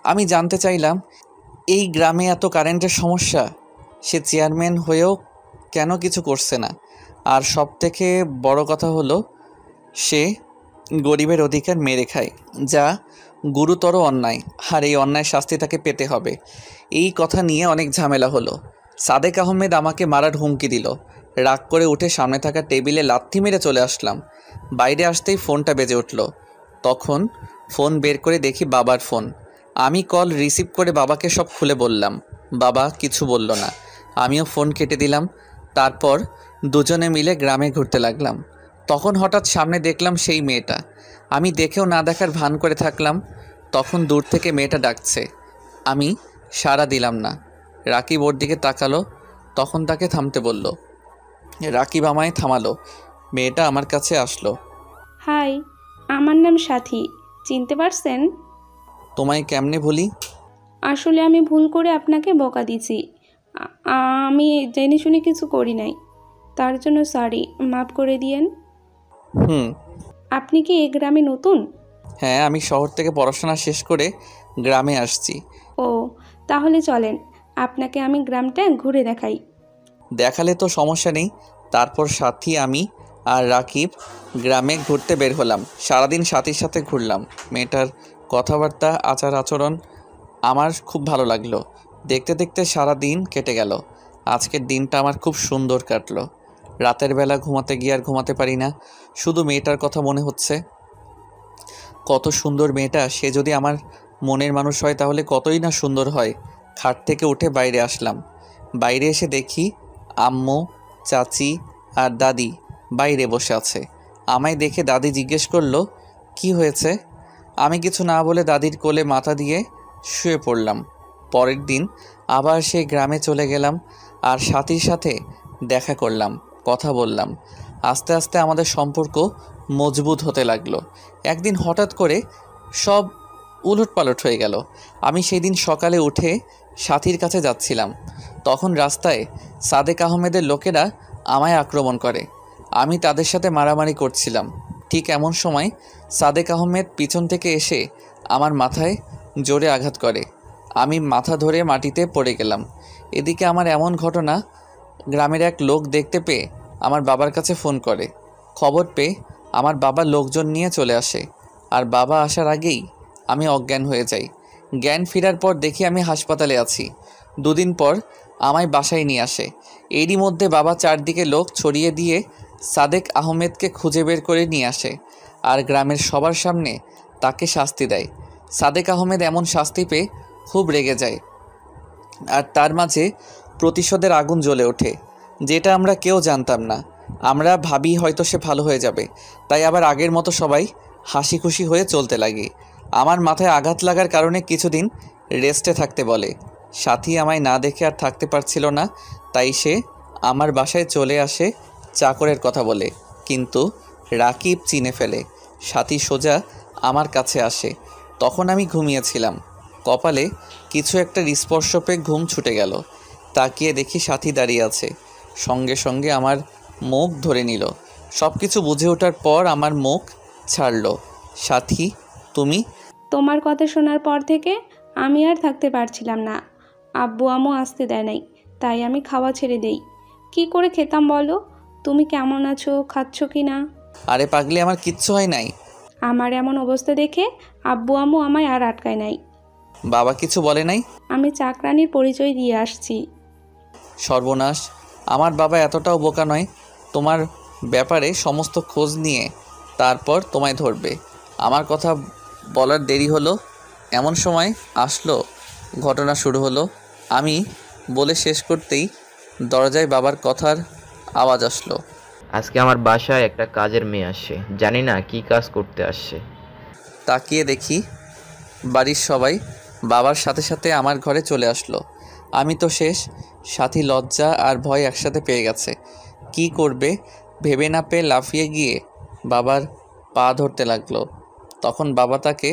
আমি জানতে চাইলাম এই গ্রামে এত কারেন্টের সমস্যা, সে চেয়ারম্যান হয়েও কেন কিছু করছে না। আর সবথেকে বড় কথা হলো সে গরিবের অধিকার মেরে খায়, যা গুরুতর অন্যায়। আর এই অন্যায় শাস্তি তাকে পেতে হবে। এই কথা নিয়ে অনেক ঝামেলা হলো। সাদেক আহমেদ আমাকে মারার হুমকি দিল। রাগ করে উঠে সামনে থাকা টেবিলে লাথি মেরে চলে আসলাম। বাইরে আসতেই ফোনটা বেজে উঠল। তখন ফোন বের করে দেখি বাবার ফোন। আমি কল রিসিভ করে বাবাকে সব খুলে বললাম। বাবা কিছু বলল না। আমিও ফোন কেটে দিলাম। তারপর দুজনে মিলে গ্রামে ঘুরতে লাগলাম। তখন হঠাৎ সামনে দেখলাম সেই মেয়েটা। আমি দেখেও না দেখার ভান করে থাকলাম। তখন দূর থেকে মেয়েটা ডাকছে। আমি সাড়া দিলাম না। রাকিব ওর দিকে তাকালো। তখন তাকে থামতে বলল। রাকিব আমায় থামালো। মেয়েটা আমার কাছে আসলো। হাই, আমার নাম সাথী, চিনতে পারছেন? তোমায় কেমনে ভুলি? আসলে আমি ভুল করে আপনাকে বকা দিছি। আমি জেনে শুনে কিছু করি নাই, তার জন্য সরি, মাফ করে দিয়েন। আপনি কি এই গ্রামে নতুন? হ্যাঁ, আমি শহর থেকে পড়াশোনা শেষ করে গ্রামে আসছি। ও, তাহলে চলেন, আপনাকে আমি গ্রামটা ঘুরে দেখাই। দেখালে তো সমস্যা নেই। তারপর সাথী, আমি আর রাকিব গ্রামে ঘুরতে বের হলাম। সারাদিন সাথীর সাথে ঘুরলাম। মেয়েটার কথাবার্তা, আচার আচরণ আমার খুব ভালো লাগলো। দেখতে দেখতে সারা দিন কেটে গেল। আজকের দিনটা আমার খুব সুন্দর কাটলো। রাতের বেলা ঘুমাতে গিয়ে আর ঘুমাতে পারি না, শুধু মেয়েটার কথা মনে হচ্ছে। কত সুন্দর মেয়েটা। সে যদি আমার মনের মানুষ হয় তাহলে কতই না সুন্দর হয়। খাট থেকে উঠে বাইরে আসলাম। বাইরে এসে দেখি আম্মু, চাচি আর দাদি বাইরে বসে আছে। আমায় দেখে দাদি জিজ্ঞেস করলো কি হয়েছে। আমি কিছু না বলে দাদির কোলে মাথা দিয়ে শুয়ে পড়লাম। পরের দিন আবার সেই গ্রামে চলে গেলাম আর সাথীর সাথে দেখা করলাম, কথা বললাম। আস্তে আস্তে আমাদের সম্পর্ক মজবুত হতে লাগলো। একদিন হঠাৎ করে সব উলটপালট হয়ে গেল। আমি সেই দিন সকালে উঠে সাথীর কাছে যাচ্ছিলাম। তখন রাস্তায় সাদেক আহমেদের লোকেরা আমায় আক্রমণ করে। আমি তাদের সাথে মারামারি করছিলাম। ঠিক এমন সময় সাদেক আহমেদ পিছন থেকে এসে আমার মাথায় জোরে আঘাত করে। আমি মাথা ধরে মাটিতে পড়ে গেলাম। এদিকে আমার এমন ঘটনা গ্রামের এক লোক দেখতে পেয়ে আমার বাবার কাছে ফোন করে। খবর পেয়ে আমার বাবা লোকজন নিয়ে চলে আসে। আর বাবা আসার আগেই আমি অজ্ঞান হয়ে যাই। জ্ঞান ফেরার পর দেখি আমি হাসপাতালে আছি। দুদিন পর আমায় বাসায় নিয়ে আসে। এরই মধ্যে বাবা চারদিকে লোক ছড়িয়ে দিয়ে সাদেক আহমেদকে খুঁজে বের করে নিয়ে আসে আর গ্রামের সবার সামনে তাকে শাস্তি দেয়। সাদেক আহমেদ এমন শাস্তি পেয়ে খুব রেগে যায়। আর তার মাঝে প্রতিশোধের আগুন জ্বলে ওঠে, যেটা আমরা কেউ জানতাম না। আমরা ভাবি হয়তো সে ভালো হয়ে যাবে, তাই আবার আগের মতো সবাই হাসি খুশি হয়ে চলতে লাগি। আমার মাথায় আঘাত লাগার কারণে কিছুদিন রেস্টে থাকতে বলে। সাথী আমায় না দেখে আর থাকতে পারছিল না, তাই সে আমার বাসায় চলে আসে চাকরের কথা বলে। কিন্তু রাকিব চিনে ফেলে। সাথী সোজা আমার কাছে আসে। তখন আমি ঘুমিয়েছিলাম। কপালে কিছু একটা স্পর্শ পেয়ে ঘুম ছুটে গেল। তাকিয়ে দেখি সাথী দাঁড়িয়ে আছে, সঙ্গে সঙ্গে আমার মুখ ধরে নিল। সব কিছু বুঝে ওঠার পর আমার মুখ ছাড়ল। সাথী, তুমি? তোমার কথা শোনার পর থেকে আমি আর থাকতে পারছিলাম না। আব্বু আম্মু আসতে দেয় নাই, তাই আমি খাওয়া ছেড়ে দেই। কি করে খেতাম বলো? তুমি কেমন আছো, খাচ্ছ কি না? আরে পাগলি, আমার কিচ্ছু হয় নাই। আমার এমন অবস্থা দেখে আব্বু আম্মু আমায় আর আটকায় নাই। বাবা কিছু বলে নাই? আমি চাকরানির পরিচয় দিয়ে আসছি। সর্বনাশ, আমার বাবা এতটাও বোকা নয়। তোমার ব্যাপারে সমস্ত খোঁজ নিয়ে তারপর তোমায় ধরবে। আমার কথা বলার দেরি হলো, এমন সময় আসলো, ঘটনা শুরু হলো। আমি বলে শেষ করতেই দরজায় বাবার কথার আওয়াজ আসলো। আজকে আমার বাসায় একটা কাজের মেয়ে আসছে, জানি না কি কাজ করতে আসছে। তাকিয়ে দেখি বাড়ির সবাই বাবার সাথে সাথে আমার ঘরে চলে আসলো। আমি তো শেষ। সাথী লজ্জা আর ভয় একসাথে পেয়ে গেছে। কি করবে ভেবে না পেয়ে লাফিয়ে গিয়ে বাবার পা ধরতে লাগলো। তখন বাবা তাকে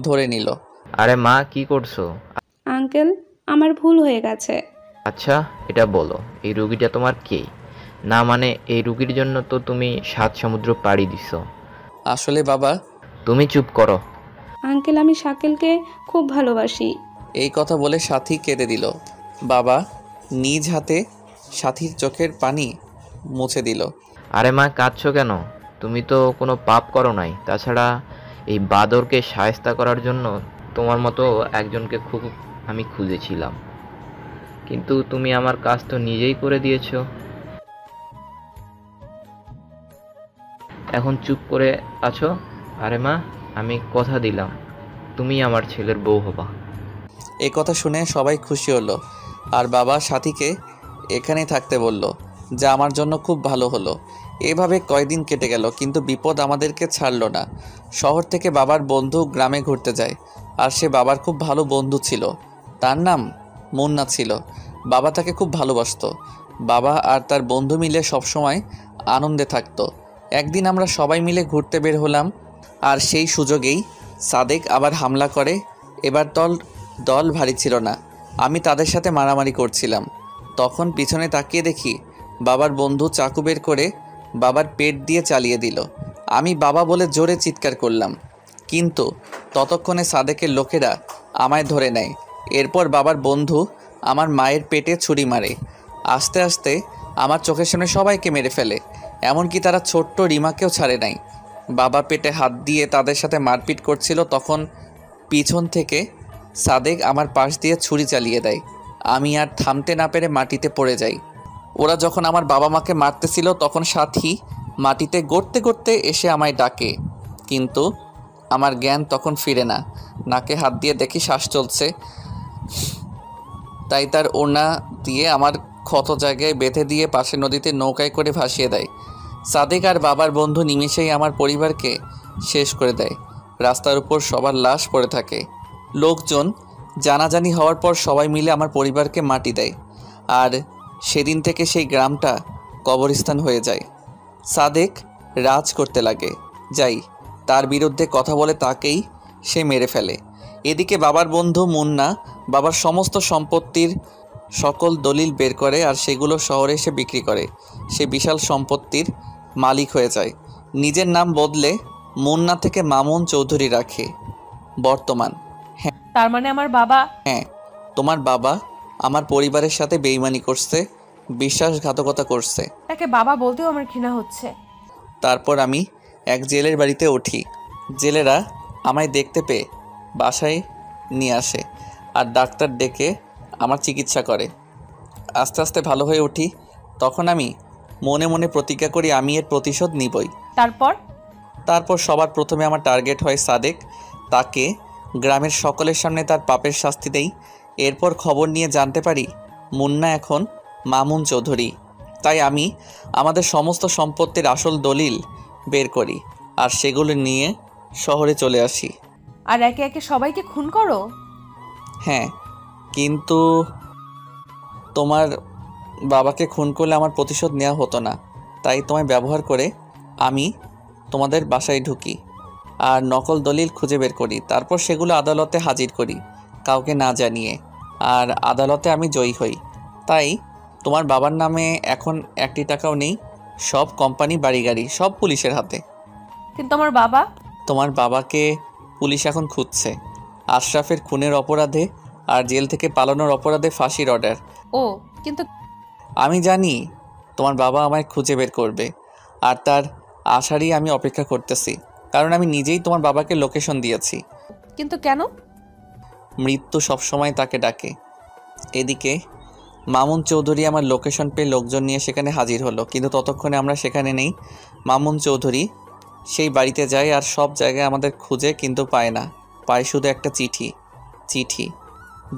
ধরে নিল। আরে মা, কি করছো? আঙ্কেল, আমার ভুল হয়ে গেছে। আচ্ছা, এটা বলো, এই রুগীটা তোমার কে? না মানে এই রুগীর জন্য তো তুমি 7 সমুদ্র পাড়ি দিছো। আসলে বাবা। তুমি চুপ করো। আঙ্কেল, আমি শাকিলকে খুব ভালোবাসি। এই কথা বলে সাথী কেঁদে দিল। বাবা নিজ হাতে সাথীর চোখের পানি মুছে দিল। আরে মা, কাঁদছো কেন? তুমি তো কোনো পাপ করো নাই। তাছাড়া এই বাদরকে শায়েস্তা করার জন্য তোমার মতো একজনকে খুব আমি খুঁজেছিলাম, কিন্তু তুমি আমার কাজ তো নিজেই করে দিয়েছো। এখন চুপ করে আছো। আরে মা, আমি কথা দিলাম তুমি আমার ছেলের বউ হবা। এ কথা শুনে সবাই খুশি হলো। আর বাবা সাথীকে এখানেই থাকতে বলল, যা আমার জন্য খুব ভালো হলো। এভাবে কয়দিন কেটে গেল, কিন্তু বিপদ আমাদেরকে ছাড়লো না। শহর থেকে বাবার বন্ধু গ্রামে ঘুরতে যায়, আর সে বাবার খুব ভালো বন্ধু ছিল। তার নাম মুন্না ছিল। বাবা তাকে খুব ভালোবাসতো। বাবা আর তার বন্ধু মিলে সবসময় আনন্দে থাকতো। একদিন আমরা সবাই মিলে ঘুরতে বের হলাম, আর সেই সুযোগেই সাদেক আবার হামলা করে। এবার দল ভারী ছিল না। আমি তাদের সাথে মারামারি করছিলাম। তখন পিছনে তাকিয়ে দেখি বাবার বন্ধু চাকু বের করে বাবার পেট দিয়ে চালিয়ে দিল। আমি বাবা বলে জোরে চিৎকার করলাম, কিন্তু ততক্ষণে সাদেকের লোকেরা আমায় ধরে নেয়। এরপর বাবার বন্ধু আমার মায়ের পেটে ছুরি মারে। আস্তে আস্তে আমার চোখের সামনে সবাইকে মেরে ফেলে, এমনকি তারা ছোট্ট রিমাকেও ছাড়ে নাই। বাবা পেটে হাত দিয়ে তাদের সাথে মারপিট করছিল, তখন পিছন থেকে সাদেক আমার পাশ দিয়ে ছুরি চালিয়ে দেয়। আমি আর থামতে না পেরে মাটিতে পড়ে যাই। ওরা যখন আমার বাবা মাকে মারতেছিল, তখন সাথী মাটিতে গড়তে গড়তে এসে আমায় ডাকে, কিন্তু আমার জ্ঞান তখন ফিরে না। নাকে হাত দিয়ে দেখি শ্বাস চলছে, তাই তার ওড়না দিয়ে আমার ক্ষত জায়গায় বেঁধে দিয়ে পাশে নদীতে নৌকায় করে ভাসিয়ে দেয়। সাদেক আর বাবার বন্ধু নিমেষেই আমার পরিবারকে শেষ করে দেয়। রাস্তার উপর সবার লাশ পড়ে থাকে। লোকজন জানাজানি হওয়ার পর সবাই মিলে আমার পরিবারকে মাটি দেয়, আর সেদিন থেকে সেই গ্রামটা কবরস্থান হয়ে যায়। সাদেক রাজ করতে লাগে। যাই তার বিরুদ্ধে কথা বলে তাকেই সে মেরে ফেলে। এদিকে বাবার বন্ধু মুন্না বাবার সমস্ত সম্পত্তির সকল দলিল বের করে, আর সেগুলো শহরে এসে বিক্রি করে। সে বিশাল সম্পত্তির মালিক হয়ে যায়। নিজের নাম বদলে মুন্না থেকে মামুন চৌধুরী রাখে বর্তমান। তার মানে আমার বাবা? হ্যাঁ, তোমার বাবা আমার পরিবারের সাথে বেইমানি করছে, বিশ্বাসঘাতকতা করছে। তাকে বাবা বলতেও আমার ঘৃণা হচ্ছে। তারপর আমি এক জেলের বাড়িতে উঠি। জেলেরা আমায় দেখতে পেয়ে বাসায় নিয়ে আসে, আর ডাক্তার ডেকে আমার চিকিৎসা করে। আস্তে আস্তে ভালো হয়ে উঠি। তখন আমি মনে মনে প্রতিজ্ঞা করি আমি এর প্রতিশোধ নিবই। তারপর সবার প্রথমে আমার টার্গেট হয় সাদেক। তাকে গ্রামের সকলের সামনে তার পাপের শাস্তি দেই। এরপর খবর নিয়ে জানতে পারি মুন্না এখন মামুন চৌধুরী। তাই আমি আমাদের সমস্ত সম্পত্তির আসল দলিল বের করি আর সেগুলো নিয়ে শহরে চলে আসি। আর একে একে সবাইকে খুন করো? হ্যাঁ, কিন্তু তোমার বাবাকে খুন করলে আমার প্রতিশোধ নেওয়া হতো না, তাই তোমায় ব্যবহার করে আমি তোমাদের বাসায় ঢুকি আর নকল দলিল খুঁজে বের করি। তারপর সেগুলো আদালতে হাজির করি কাউকে না জানিয়ে, আর আদালতে আমি জয়ী হই। তাই তোমার বাবার নামে এখন 1 টাকাও নেই, সব কোম্পানি বাড়ি গাড়ি সব পুলিশের হাতে। কিন্তু আমার বাবা? তোমার বাবাকে পুলিশ এখন খুঁজছে আশরাফের খুনের অপরাধে আর জেল থেকে পালানোর অপরাধে ফাঁসির অর্ডার। ও, কিন্তু আমি জানি তোমার বাবা আমায় খুঁজে বের করবে, আর তার আশারই আমি অপেক্ষা করতেছি, কারণ আমি নিজেই তোমার বাবাকে লোকেশন দিয়েছি। কিন্তু কেন? মৃত্যু সবসময় তাকে ডাকে। এদিকে মামুন চৌধুরী আমার লোকেশন পেয়ে লোকজন নিয়ে সেখানে হাজির হলো, কিন্তু ততক্ষণে আমরা সেখানে নেই। মামুন চৌধুরী সেই বাড়িতে যায় আর সব জায়গায় আমাদের খুঁজে, কিন্তু পায় না, পায় শুধু একটা চিঠি।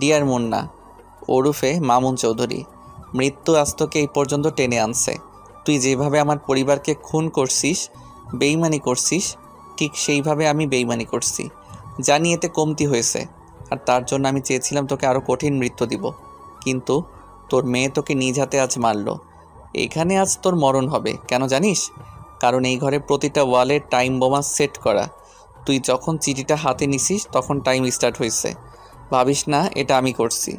ডিয়ার মুন্না ওরফে মামুন চৌধুরী, মৃত্যু আজ তোকে এই পর্যন্ত টেনে আনছে। তুই যেভাবে আমার পরিবারকে খুন করছিস, বেইমানি করছিস, ঠিক সেইভাবে আমি বেইমানি করছি। জানি এতে কমতি হয়েছে, আর তার জন্য আমি চেয়েছিলাম তোকে আরও কঠিন মৃত্যু দিব, কিন্তু তোর মেয়ে তোকে নিজ হাতে আজ মারল। এখানে আজ তোর মরণ হবে। কেন জানিস? কারণ এই ঘরে প্রতিটা ওয়ালে টাইম বোমা সেট করা। তুই যখন চিঠিটা হাতে নিছিস তখন টাইম স্টার্ট হয়েছে। ভাবিস না এটা আমি করছি,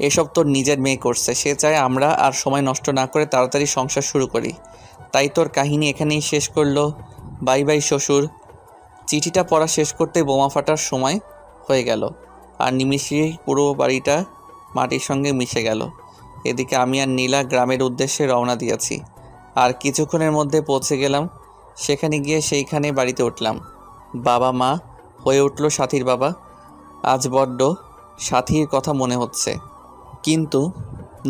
এসব তোর নিজের মেয়ে করছে। সে চায় আমরা আর সময় নষ্ট না করে তাড়াতাড়ি সংসার শুরু করি, তাই তোর কাহিনী এখানেই শেষ করলো। বাই বাই শ্বশুর। চিঠিটা পড়া শেষ করতে বোমা ফাটার সময় হয়ে গেল, আর নিমিষেই পুরো বাড়িটা মাটির সঙ্গে মিশে গেল। এদিকে আমি আর নীলা গ্রামের উদ্দেশ্যে রওনা দিয়েছি, আর কিছুক্ষণের মধ্যে পৌঁছে গেলাম। সেখানে গিয়ে সেইখানে বাড়িতে উঠলাম। বাবা মা হয়ে উঠল সাথীর বাবা। আজ বড্ড সাথীর কথা মনে হচ্ছে, কিন্তু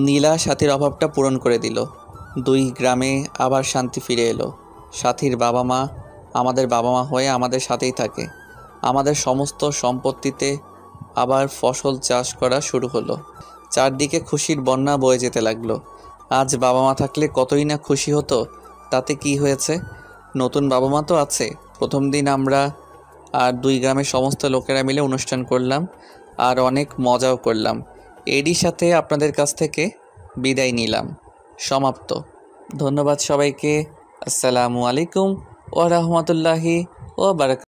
নীলা সাথীর অভাবটা পূরণ করে দিল। 2 গ্রামে আবার শান্তি ফিরে এলো। সাথীর বাবা মা আমাদের বাবা মা হয়ে আমাদের সাথেই থাকে। আমাদের সমস্ত সম্পত্তিতে আবার ফসল চাষ করা শুরু হলো। চারদিকে খুশির বন্যা বয়ে যেতে লাগলো। আজ বাবা মা থাকলে কতই না খুশি হতো, তাতে কি হয়েছে, নতুন বাবা মা তো আছে। প্রথম দিন আমরা আর 2 গ্রামের সমস্ত লোকেরা মিলে অনুষ্ঠান করলাম আর অনেক মজাও করলাম। এরই সাথে আপনাদের কাছ থেকে বিদায় নিলাম। সমাপ্ত। ধন্যবাদ সবাইকে। আসসালামু আলাইকুম ওয়া রাহমাতুল্লাহি ওয়া বারাকাতুহু।